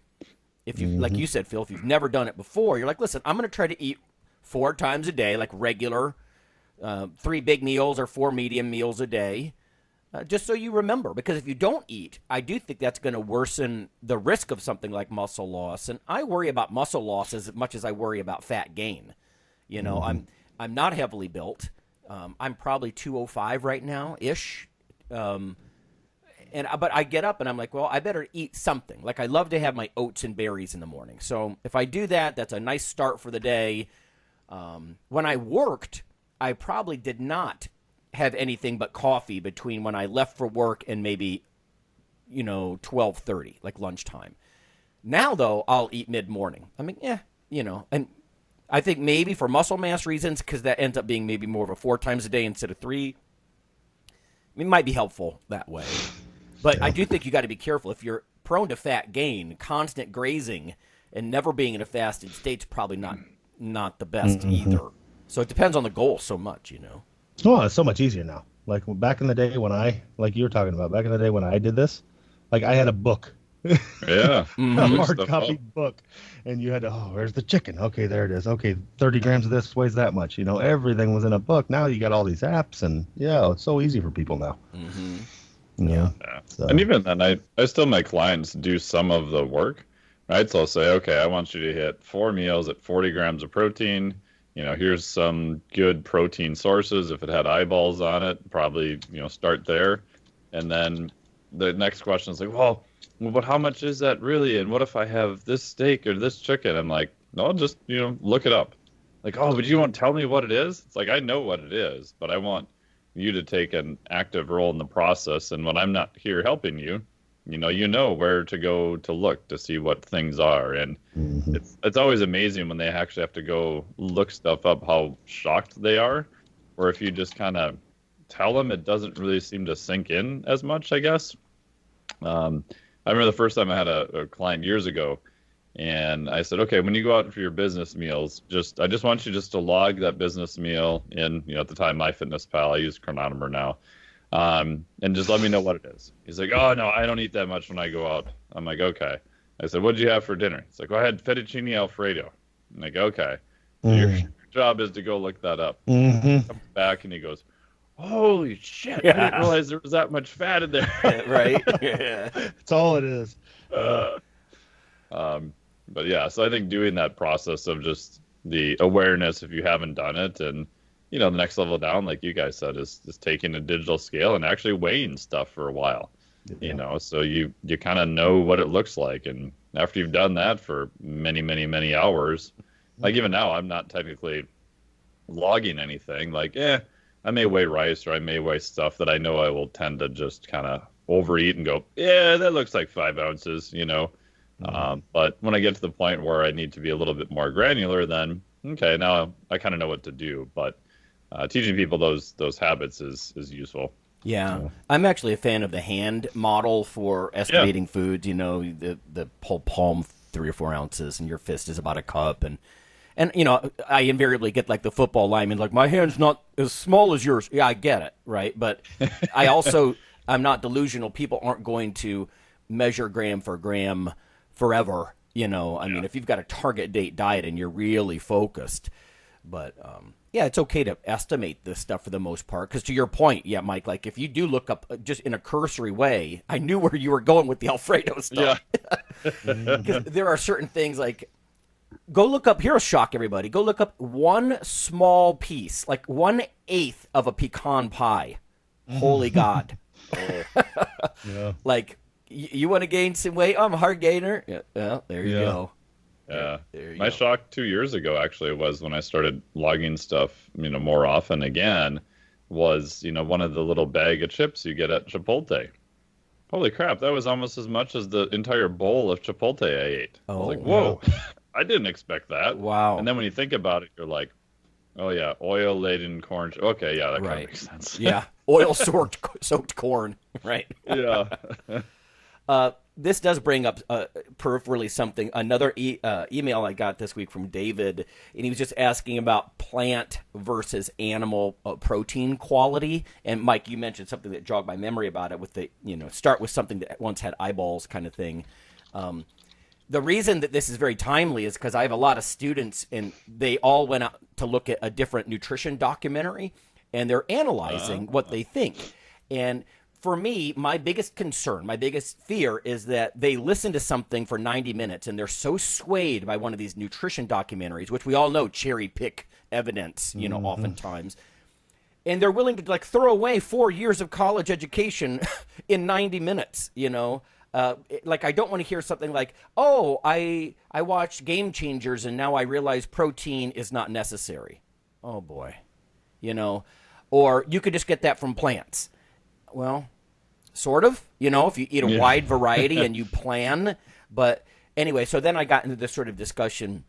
If you, like you said, Phil, if you've never done it before, you're like, listen, I'm going to try to eat 4 times a day, like regular, 3 big meals or 4 medium meals a day, just so you remember. Because if you don't eat, I do think that's going to worsen the risk of something like muscle loss. And I worry about muscle loss as much as I worry about fat gain. I'm not heavily built. I'm probably 205 right now, ish. But I get up and I'm like, well, I better eat something. Like, I love to have my oats and berries in the morning. So if I do that, that's a nice start for the day. When I worked, I probably did not have anything but coffee between when I left for work and maybe, 12:30, like lunchtime. Now, though, I'll eat mid-morning. I mean, and I think maybe for muscle mass reasons, because that ends up being maybe more of a 4 times a day instead of 3. It might be helpful that way. But I do think you got to be careful. If you're prone to fat gain, constant grazing, and never being in a fasted state's probably not the best either. So it depends on the goal so much, Oh, it's so much easier now. Like back in the day when like you were talking about, back in the day when I did this, like I had a book. Yeah. A hard copy book. And you had to, where's the chicken? Okay, there it is. Okay, 30 grams of this weighs that much. Everything was in a book. Now you got all these apps, and it's so easy for people now. Yeah. So. And even then, I still make clients do some of the work, right? So I'll say, okay, I want you to hit 4 meals at 40 grams of protein. Here's some good protein sources. If it had eyeballs on it, probably, start there. And then the next question is like, well, but how much is that really? And what if I have this steak or this chicken? I'm like, no, just, look it up. Like, but you won't tell me what it is? It's like, I know what it is, but I want you to take an active role in the process. And when I'm not here helping you, you know where to go to look to see what things are. And it's always amazing when they actually have to go look stuff up, how shocked they are. Or if you just kind of tell them, it doesn't really seem to sink in as much, I guess. I remember the first time I had a client years ago, and I said, okay, when you go out for your business meals, I just want you just to log that business meal in, at the time, MyFitnessPal. I use Chronometer now. And just let me know what it is. He's like, oh, no, I don't eat that much when I go out. I'm like, okay. I said, what did you have for dinner? He's like, I had fettuccine Alfredo. I'm like, okay. So your job is to go look that up. He comes back and he goes, holy shit, I didn't realize there was that much fat in there. Right? Yeah. That's all it is. But yeah, so I think doing that process of just the awareness if you haven't done it, and the next level down, like you guys said, is taking a digital scale and actually weighing stuff for a while. So you kind of know what it looks like, and after you've done that for many, many, many hours, like even now, I'm not technically logging anything. Like, I may weigh rice or I may weigh stuff that I know I will tend to just kind of overeat and go, that looks like 5 ounces, But when I get to the point where I need to be a little bit more granular, then, okay, now I kind of know what to do. But teaching people those habits is useful. Yeah. I'm actually a fan of the hand model for estimating foods. The whole palm 3 or 4 ounces and your fist is about a cup. And I invariably get like the football lineman, like, my hand's not as small as yours. Yeah, I get it, right? But I'm not delusional. People aren't going to measure gram for gram forever. I mean, if you've got a target date diet and you're really focused. But, it's okay to estimate this stuff for the most part. Because to your point, Mike, like if you do look up just in a cursory way, I knew where you were going with the Alfredo stuff. Yeah. Because there are certain things like, go look up, here'll shock everybody, go look up one small piece, like 1/8 of a pecan pie. Holy God. Like, you want to gain some weight? I'm a hard gainer. Yeah, well, there you go. Yeah. My shock 2 years ago, actually, was when I started logging stuff, more often again, was, one of the little bag of chips you get at Chipotle. Holy crap, that was almost as much as the entire bowl of Chipotle I ate. I was like, whoa, I didn't expect that. Wow. And then when you think about it, you're like, oh, yeah, oil-laden corn. Okay, yeah, that kind of makes sense. Yeah, oil-soaked corn, right? Yeah. This does bring up peripherally something. Another email I got this week from David, and he was just asking about plant versus animal protein quality. And Mike, you mentioned something that jogged my memory about it with the, start with something that once had eyeballs kind of thing. The reason that this is very timely is because I have a lot of students, and they all went out to look at a different nutrition documentary, and they're analyzing what they think. And for me, my biggest concern, my biggest fear is that they listen to something for 90 minutes and they're so swayed by one of these nutrition documentaries, which we all know cherry pick evidence, oftentimes. And they're willing to throw away 4 years of college education in 90 minutes, I don't want to hear something like, oh, I watched Game Changers and now I realize protein is not necessary. Oh boy. Or you could just get that from plants. Well, sort of, if you eat a wide variety and you plan. But anyway, so then I got into this sort of discussion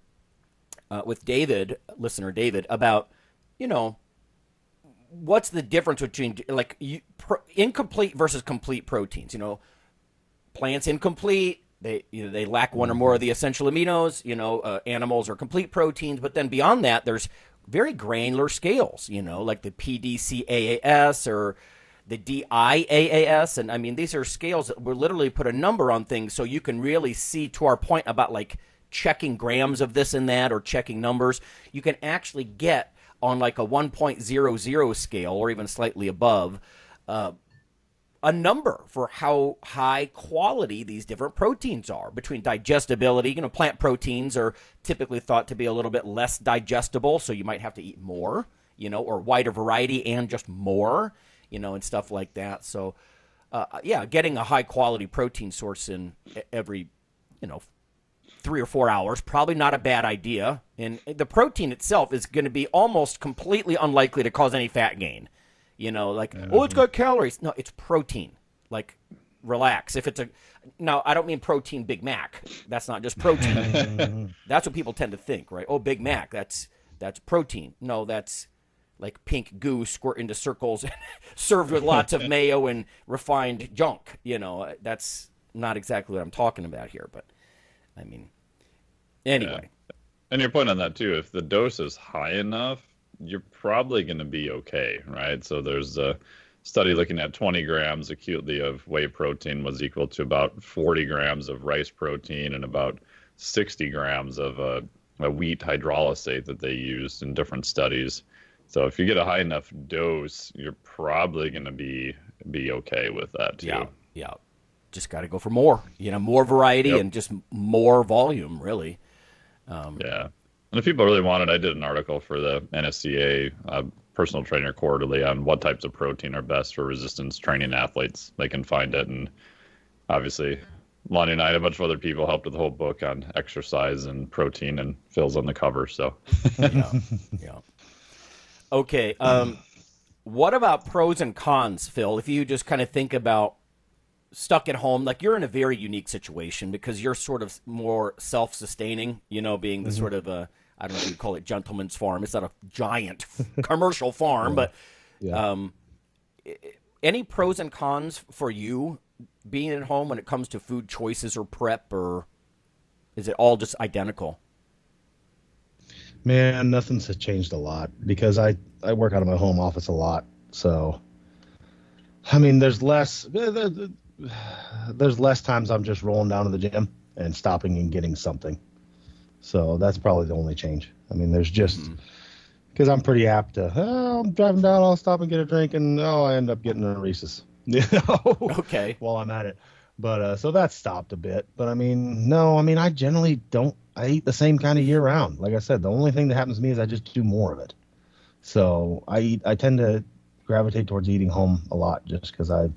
with David, listener David, about, what's the difference between incomplete versus complete proteins? Plants incomplete, they lack one or more of the essential aminos. Animals are complete proteins, but then beyond that, there's very granular scales. Like the PDCAAS or the DIAAS, and I mean, these are scales that will literally put a number on things so you can really see, to our point about checking grams of this and that or checking numbers. You can actually get on a 1.00 scale or even slightly above a number for how high quality these different proteins are between digestibility. Plant proteins are typically thought to be a little bit less digestible, so you might have to eat more, or wider variety and just more. And stuff like that. So, getting a high-quality protein source in every, 3 or 4 hours, probably not a bad idea. And the protein itself is going to be almost completely unlikely to cause any fat gain. It's got calories. No, it's protein. Relax. If it's now, I don't mean protein Big Mac. That's not just protein. That's what people tend to think, right? Oh, Big Mac, that's protein. No, that's pink goo squirt into circles served with lots of mayo and refined junk. That's not exactly what I'm talking about here, but I mean, anyway. Yeah. And your point on that too, if the dose is high enough, you're probably going to be okay, right? So there's a study looking at 20 grams acutely of whey protein was equal to about 40 grams of rice protein and about 60 grams of a wheat hydrolysate that they used in different studies. So if you get a high enough dose, you're probably going to be okay with that too. Yeah. Just got to go for more, more variety and just more volume, really. Yeah. And if people really want it, I did an article for the NSCA Personal Trainer Quarterly on what types of protein are best for resistance training athletes. They can find it. And obviously, Lonnie and I and a bunch of other people helped with the whole book on exercise and protein, and Phil's on the cover. So, yeah. Okay. What about pros and cons, Phil? If you just kind of think about stuck at home, you're in a very unique situation because you're sort of more self-sustaining, being the sort of I don't know if you'd call it gentleman's farm. It's not a giant commercial farm, but any pros and cons for you being at home when it comes to food choices or prep, or is it all just identical? Man, nothing's changed a lot because I work out of my home office a lot. So, I mean, there's less times I'm just rolling down to the gym and stopping and getting something. So that's probably the only change. I mean, there's just because I'm pretty apt to, I'm driving down, I'll stop and get a drink, and I end up getting a Reese's. Okay. While I'm at it. But so that's stopped a bit. But I generally don't. I eat the same kind of year round. Like I said, the only thing that happens to me is I just do more of it. So I tend to gravitate towards eating home a lot just because I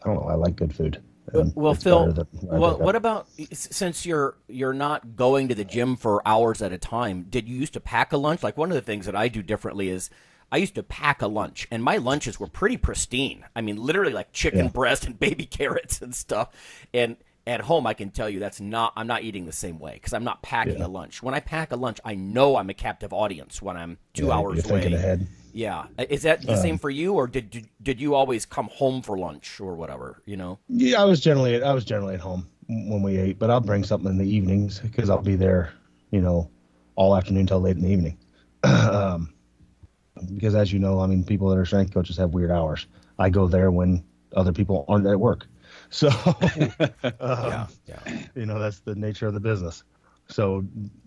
don't know, I like good food. Well, Phil, what about since you're not going to the gym for hours at a time? Did you used to pack a lunch? One of the things that I do differently is I used to pack a lunch, and my lunches were pretty pristine. I mean, literally like chicken breast and baby carrots and stuff. And at home, I can tell you I'm not eating the same way because I'm not packing a lunch. When I pack a lunch, I know I'm a captive audience when I'm 2 hours you're away. Thinking ahead. Yeah. Is that the same for you, or did you always come home for lunch or whatever, you know? Yeah, I was generally at home when we ate, but I'll bring something in the evenings because I'll be there, you know, all afternoon till late in the evening. Because as you know, I mean, people that are strength coaches have weird hours. I go there when other people aren't at work. So, you know, that's the nature of the business. So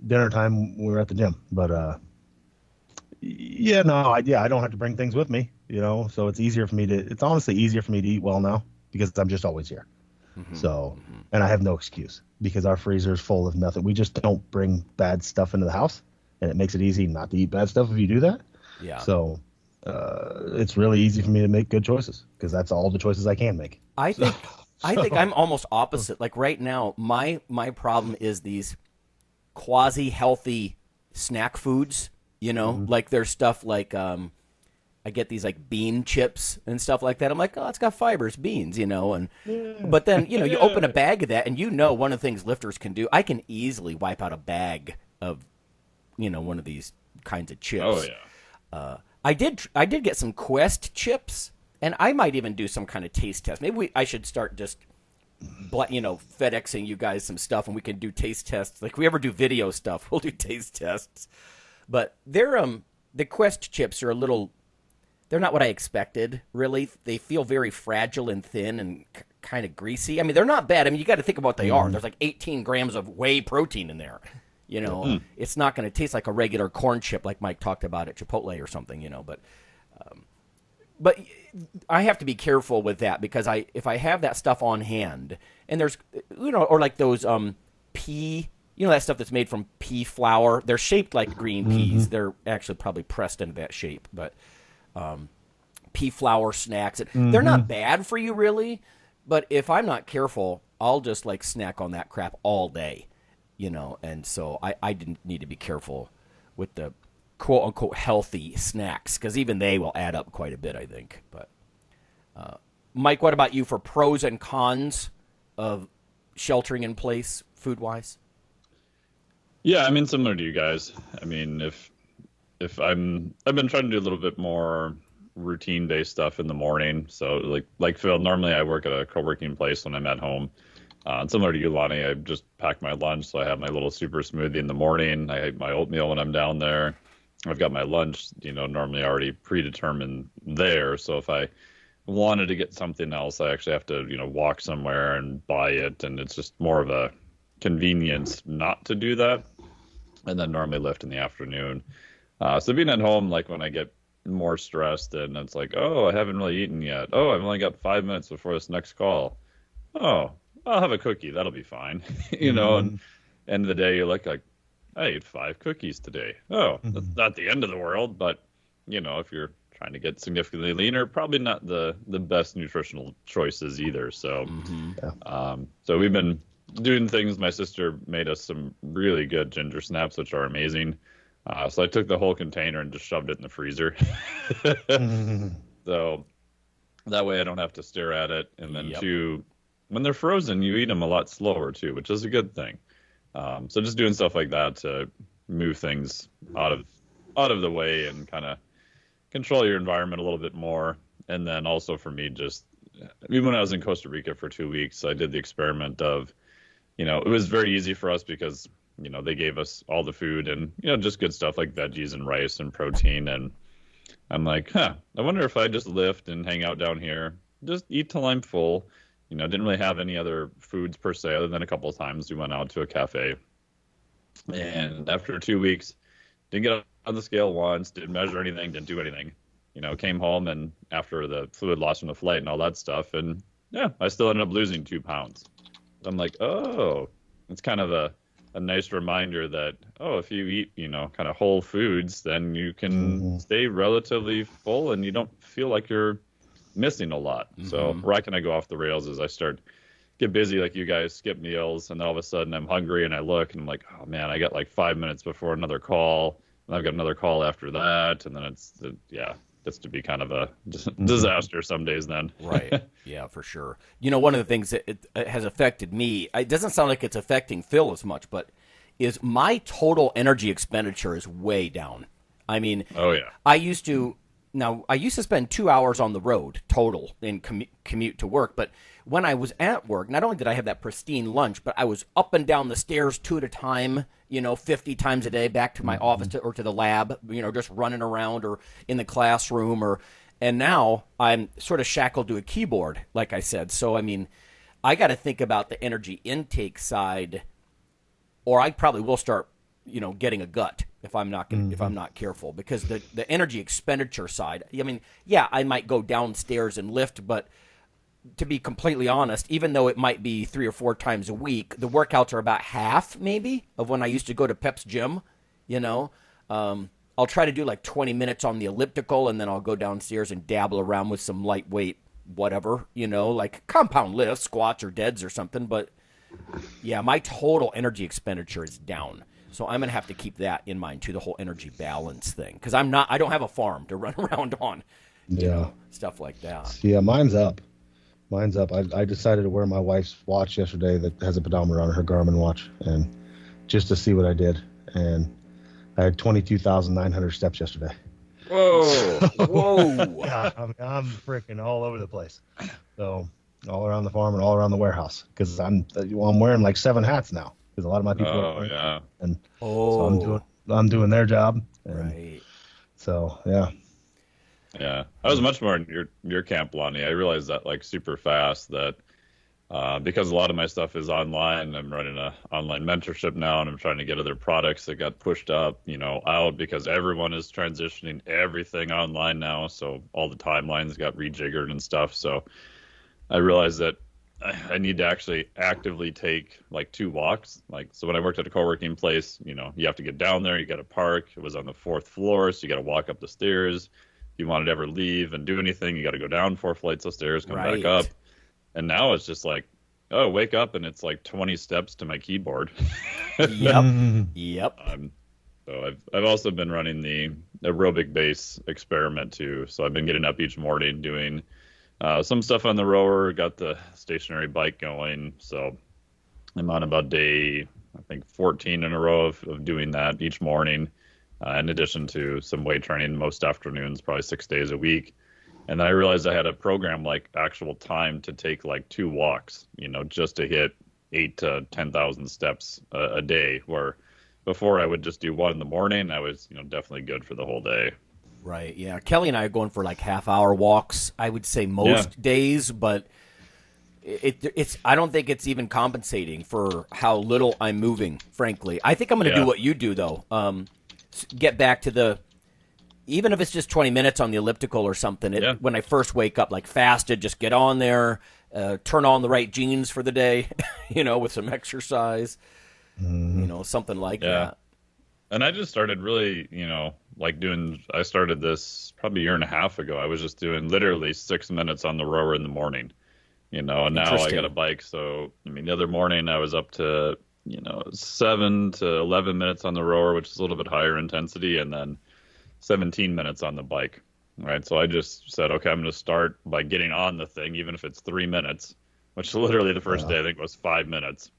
dinner time, we're at the gym, but, I don't have to bring things with me, you know, so it's honestly easier for me to eat well now because I'm just always here. So, and I have no excuse because our freezer is full of nothing. We just don't bring bad stuff into the house, and it makes it easy not to eat bad stuff if you do that. Yeah. So, it's really easy for me to make good choices because that's all the choices I can make. I think I'm almost opposite. Like right now, my problem is these quasi-healthy snack foods, you know, like there's stuff like I get these like bean chips and stuff like that. I'm like, oh, it's got fibers, beans, you know, and but then, you know, you open a bag of that and you know one of the things lifters can do, I can easily wipe out a bag of, you know, one of these kinds of chips. Oh yeah. I did get some Quest chips, and I might even do some kind of taste test. Maybe I should start just, you know, FedExing you guys some stuff, and we can do taste tests. Like if we ever do video stuff, we'll do taste tests. But they're the Quest chips are they're not what I expected. Really, they feel very fragile and thin and kind of greasy. I mean, they're not bad. I mean, you got to think about what they are. There's like 18 grams of whey protein in there. You know, it's not going to taste like a regular corn chip like Mike talked about at Chipotle or something, you know. But I have to be careful with that because if I have that stuff on hand, and there's, you know, or like those pea, you know, that stuff that's made from pea flour. They're shaped like green peas. They're actually probably pressed into that shape, but pea flour snacks. They're not bad for you really, but if I'm not careful, I'll just like snack on that crap all day. You know, and so I didn't need to be careful with the quote-unquote healthy snacks because even they will add up quite a bit, I think. But, Mike, what about you for pros and cons of sheltering in place food-wise? Yeah, I mean, similar to you guys. I mean, if I've been trying to do a little bit more routine-based stuff in the morning. So, like Phil, normally I work at a co-working place when I'm at home. Similar to you, Lonnie, I just pack my lunch, so I have my little super smoothie in the morning. I have my oatmeal when I'm down there. I've got my lunch, you know, normally already predetermined there. So if I wanted to get something else, I actually have to, you know, walk somewhere and buy it, and it's just more of a convenience not to do that. And then normally lift in the afternoon. So being at home, like when I get more stressed and it's like, oh, I haven't really eaten yet. Oh, I've only got 5 minutes before this next call. Oh, I'll have a cookie. That'll be fine. You know, and end of the day, you look like, I ate 5 cookies today. Oh, that's not the end of the world. But, you know, if you're trying to get significantly leaner, probably not the best nutritional choices either. So, so we've been doing things. My sister made us some really good ginger snaps, which are amazing. So I took the whole container and just shoved it in the freezer. So that way I don't have to stare at it. And then when they're frozen, you eat them a lot slower too, which is a good thing. So just doing stuff like that to move things out of the way and kind of control your environment a little bit more. And then also for me, just even when I was in Costa Rica for 2 weeks, I did the experiment of, you know, it was very easy for us because, you know, they gave us all the food and, you know, just good stuff like veggies and rice and protein. And I'm like, I wonder if I just lift and hang out down here, just eat till I'm full. You know, didn't really have any other foods per se, other than a couple of times we went out to a cafe. And after 2 weeks, didn't get on the scale once, didn't measure anything, didn't do anything. You know, came home and after the fluid loss from the flight and all that stuff, and yeah, I still ended up losing 2 pounds. I'm like, oh, it's kind of a nice reminder that, oh, if you eat, you know, kind of whole foods, then you can stay relatively full and you don't feel like you're missing a lot. So where can I go off the rails is I get busy like you guys, skip meals, and then all of a sudden I'm hungry and I look and I'm like, oh man, I got like 5 minutes before another call. And I've got another call after that, and then gets to be kind of a disaster some days then. Right. Yeah, for sure. One of the things that it has affected me, it doesn't sound like it's affecting Phil as much, but is my total energy expenditure is way down. I mean, oh yeah. I used to spend 2 hours on the road total in commute to work, but when I was at work, not only did I have that pristine lunch, but I was up and down the stairs 2 at a time, 50 times a day back to my office or to the lab, just running around or in the classroom and now I'm sort of shackled to a keyboard, like I said. So, I mean, I got to think about the energy intake side, or I probably will start, getting a gut if I'm not careful, because the energy expenditure side, I mean, yeah, I might go downstairs and lift, but to be completely honest, even though it might be 3 or 4 times a week, the workouts are about half maybe of when I used to go to Pep's gym. I'll try to do like 20 minutes on the elliptical, and then I'll go downstairs and dabble around with some lightweight whatever, like compound lifts, squats or deads or something. But yeah, my total energy expenditure is down. So I'm going to have to keep that in mind too, the whole energy balance thing, because I don't have a farm to run around on. Stuff like that. Yeah, mine's up. I decided to wear my wife's watch yesterday that has a pedometer on her Garmin watch, and just to see what I did. And I had 22,900 steps yesterday. Whoa. Whoa. Yeah, I'm freaking all over the place. So all around the farm and all around the warehouse, because I'm wearing like 7 hats now, because a lot of my people are yeah. And so I'm doing their job. Right. So, yeah. Yeah, I was much more in your camp, Lonnie. I realized that like super fast that because a lot of my stuff is online. I'm running a online mentorship now, and I'm trying to get other products that got pushed up, out because everyone is transitioning everything online now. So all the timelines got rejiggered and stuff. So I realized that I need to actually actively take like 2 walks. So when I worked at a co-working place, you have to get down there, you got to park. It was on the 4th floor, so you got to walk up the stairs. If you wanted to ever leave and do anything, you got to go down 4 flights of stairs, come back up. And now it's just like, oh, wake up, and it's like 20 steps to my keyboard. Yep. So I've also been running the aerobic base experiment too. So I've been getting up each morning doing some stuff on the rower, got the stationary bike going. So I'm on about day, I think 14 in a row of doing that each morning. In addition to some weight training most afternoons, probably 6 days a week. And then I realized I had a program like actual time to take like 2 walks, just to hit 8 to 10,000 steps a day, where before I would just do 1 in the morning. I was, definitely good for the whole day. Right. Yeah. Kelly and I are going for like half-hour walks, I would say most days, but it's I don't think it's even compensating for how little I'm moving, frankly. I think I'm going to do what you do, though. Get back to even if it's just 20 minutes on the elliptical or something, when I first wake up, like fasted, just get on there, turn on the right jeans for the day, with some exercise, something like that. And I just started really, I started this probably a year and a half ago. I was just doing literally 6 minutes on the rower in the morning, and now I got a bike. So, the other morning I was up to 7 to 11 minutes on the rower, which is a little bit higher intensity, and then 17 minutes on the bike, right? So I just said, okay, I'm going to start by getting on the thing, even if it's 3 minutes, which literally the first day I think was 5 minutes.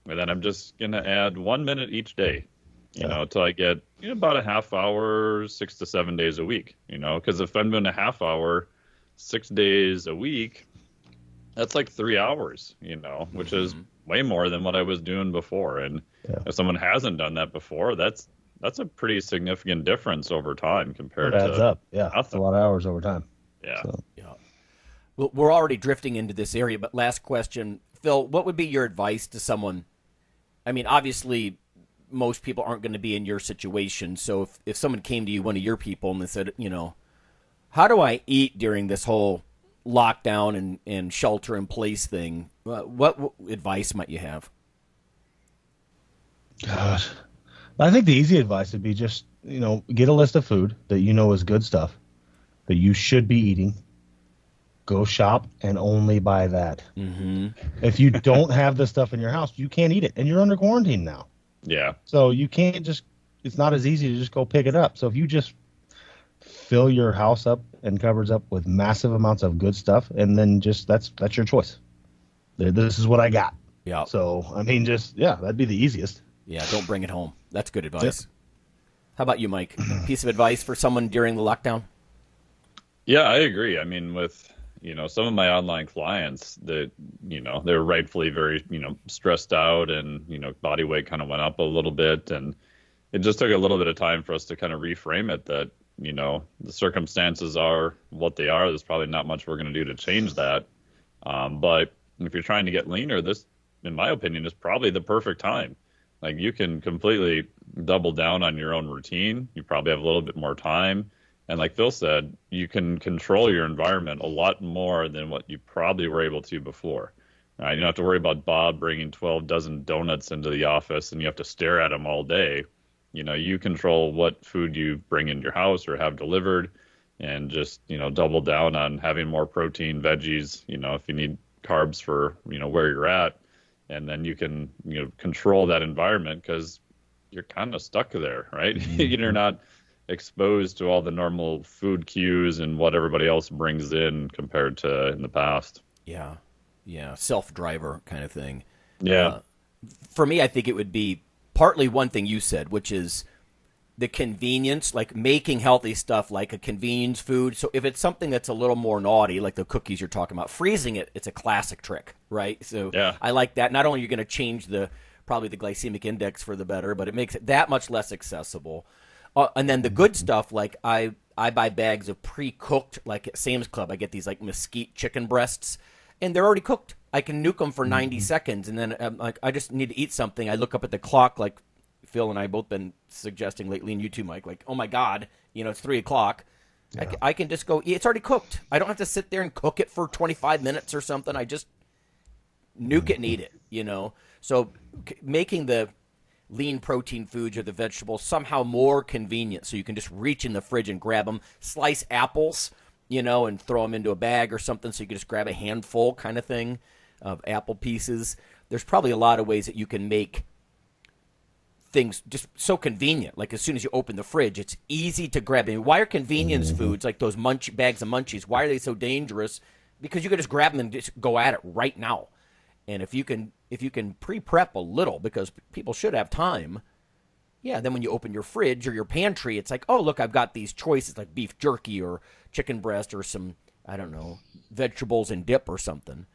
And then I'm just going to add 1 minute each day, until I get about a half hour, 6 to 7 days a week, because if I'm doing a half hour, 6 days a week, that's like 3 hours, which is way more than what I was doing before. And if someone hasn't done that before, that's a pretty significant difference over time compared to. It adds up. Yeah, that's a lot of hours over time. Yeah. So. Yeah. Well, we're already drifting into this area, but last question, Phil, what would be your advice to someone? I mean, obviously, most people aren't going to be in your situation. So if someone came to you, one of your people, and they said, how do I eat during this whole lockdown and shelter in place thing, what advice might you have? Gosh, I think the easy advice would be just, get a list of food that is good stuff that you should be eating. Go shop and only buy that. Mm-hmm. If you don't have the stuff in your house, you can't eat it, and you're under quarantine now. Yeah. So you can't just, it's not as easy to just go pick it up. So if you just fill your house up and cupboards up with massive amounts of good stuff, and then just that's your choice. This is what I got. Yeah. So I mean, that'd be the easiest. Yeah, don't bring it home. That's good advice. How about you, Mike? A piece of advice for someone during the lockdown? Yeah, I agree. I mean, with some of my online clients that they're rightfully very stressed out, and body weight kind of went up a little bit, and it just took a little bit of time for us to kind of reframe it that the circumstances are what they are. There's probably not much we're going to do to change that. But if you're trying to get leaner, this, in my opinion, is probably the perfect time. Like, you can completely double down on your own routine. You probably have a little bit more time. And like Phil said, you can control your environment a lot more than what you probably were able to before. Right? You don't have to worry about Bob bringing 12 dozen donuts into the office and you have to stare at them all day. You control what food you bring into your house or have delivered, and just, double down on having more protein, veggies, if you need carbs for, where you're at. And then you can, control that environment because you're kind of stuck there, right? Mm-hmm. You're not exposed to all the normal food cues and what everybody else brings in compared to in the past. Yeah. Self-driver kind of thing. Yeah. For me, I think it would be partly one thing you said, which is the convenience, like making healthy stuff like a convenience food. So if it's something that's a little more naughty, like the cookies you're talking about, freezing it, it's a classic trick, right? So yeah. I like that. Not only are you going to change probably the glycemic index for the better, but it makes it that much less accessible. And then the good stuff, like I buy bags of pre-cooked, like at Sam's Club, I get these like mesquite chicken breasts, and they're already cooked. I can nuke them for 90 seconds, and then like I just need to eat something. I look up at the clock, like Phil and I both been suggesting lately, and you too, Mike, like, oh my God, it's 3:00. Yeah. I can just go, it's already cooked. I don't have to sit there and cook it for 25 minutes or something. I just nuke it and eat it, So making the lean protein foods or the vegetables somehow more convenient, so you can just reach in the fridge and grab them, slice apples, and throw them into a bag or something, so you can just grab a handful kind of thing of apple pieces. There's probably a lot of ways that you can make things just so convenient. Like as soon as you open the fridge, it's easy to grab. I mean, why are convenience foods like those bags of munchies, why are they so dangerous? Because you can just grab them and just go at it right now. And if you can pre-prep a little, because people should have time, then when you open your fridge or your pantry, it's like, oh, look, I've got these choices like beef jerky or chicken breast or some, I don't know, vegetables and dip or something.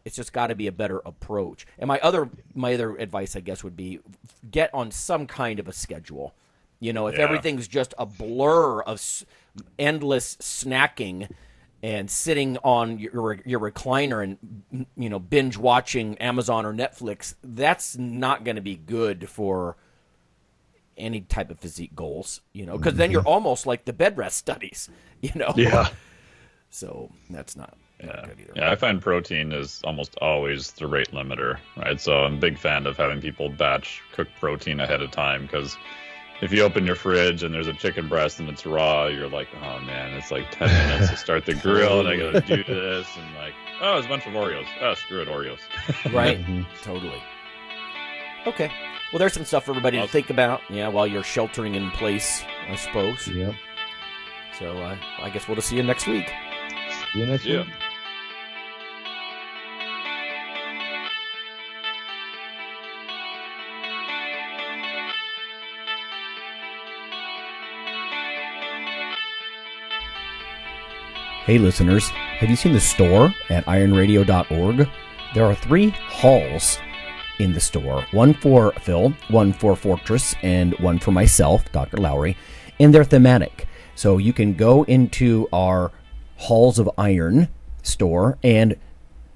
It's just got to be a better approach. And my other advice, I guess, would be get on some kind of a schedule. If everything's just a blur of endless snacking and sitting on your recliner and binge watching Amazon or Netflix, that's not going to be good for any type of physique goals. Because then you're almost like the bed rest studies. Yeah. So that's not. Good either. Yeah, I find protein is almost always the rate limiter, right? So I'm a big fan of having people batch cook protein ahead of time, because if you open your fridge and there's a chicken breast and it's raw, you're like, oh man, it's like 10 minutes to start the grill and I gotta do this, and like, oh, it's a bunch of Oreos. Oh, screw it, Oreos. Right, totally. Okay, well, there's some stuff for everybody to think about, while you're sheltering in place, I suppose. Yep. So I guess we'll just see you next week. See you next week. Hey listeners, have you seen the store at IronRadio.org? There are 3 halls in the store. One for Phil, one for Fortress, and one for myself, Dr. Lowry, and they're thematic. So you can go into our Halls of Iron store and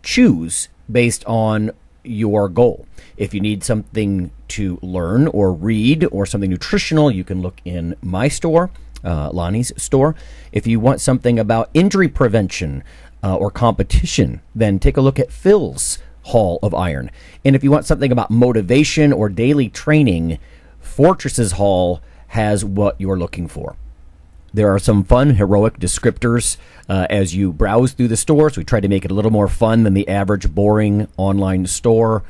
choose based on your goal. If you need something to learn or read or something nutritional, you can look in my store, Lonnie's store. If you want something about injury prevention or competition, then take a look at Phil's Hall of Iron. And if you want something about motivation or daily training, Fortress's Hall has what you're looking for. There are some fun, heroic descriptors as you browse through the store, so we try to make it a little more fun than the average boring online store.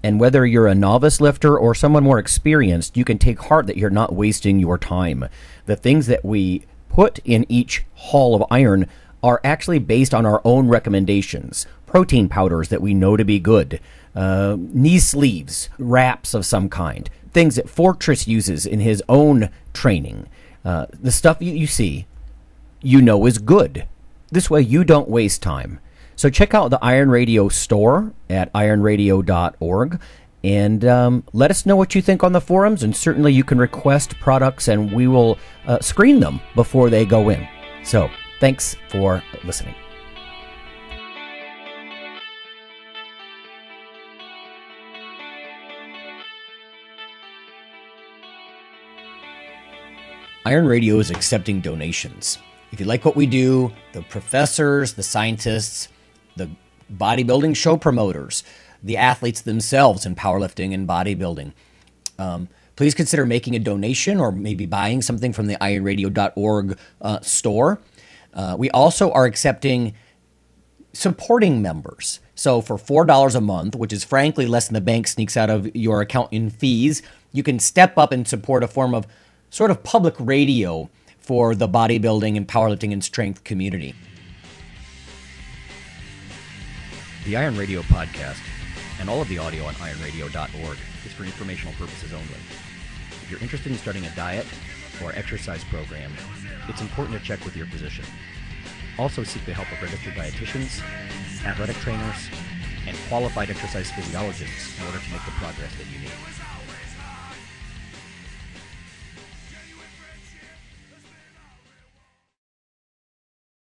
And whether you're a novice lifter or someone more experienced, you can take heart that you're not wasting your time. The things that we put in each hall of iron are actually based on our own recommendations. Protein powders that we know to be good, knee sleeves, wraps of some kind, things that Fortress uses in his own training. The stuff you see, you know is good. This way you don't waste time. So check out the Iron Radio store at ironradio.org and let us know what you think on the forums, and certainly you can request products and we will screen them before they go in. So thanks for listening. Iron Radio is accepting donations. If you like what we do, the professors, the scientists, the bodybuilding show promoters, the athletes themselves in powerlifting and bodybuilding, please consider making a donation or maybe buying something from the ironradio.org store. We also are accepting supporting members. So for $4 a month, which is frankly less than the bank sneaks out of your account in fees, you can step up and support a form of sort of public radio for the bodybuilding and powerlifting and strength community. The Iron Radio podcast and all of the audio on ironradio.org is for informational purposes only. If you're interested in starting a diet or exercise program, it's important to check with your physician. Also seek the help of registered dietitians, athletic trainers, and qualified exercise physiologists in order to make the progress that you need.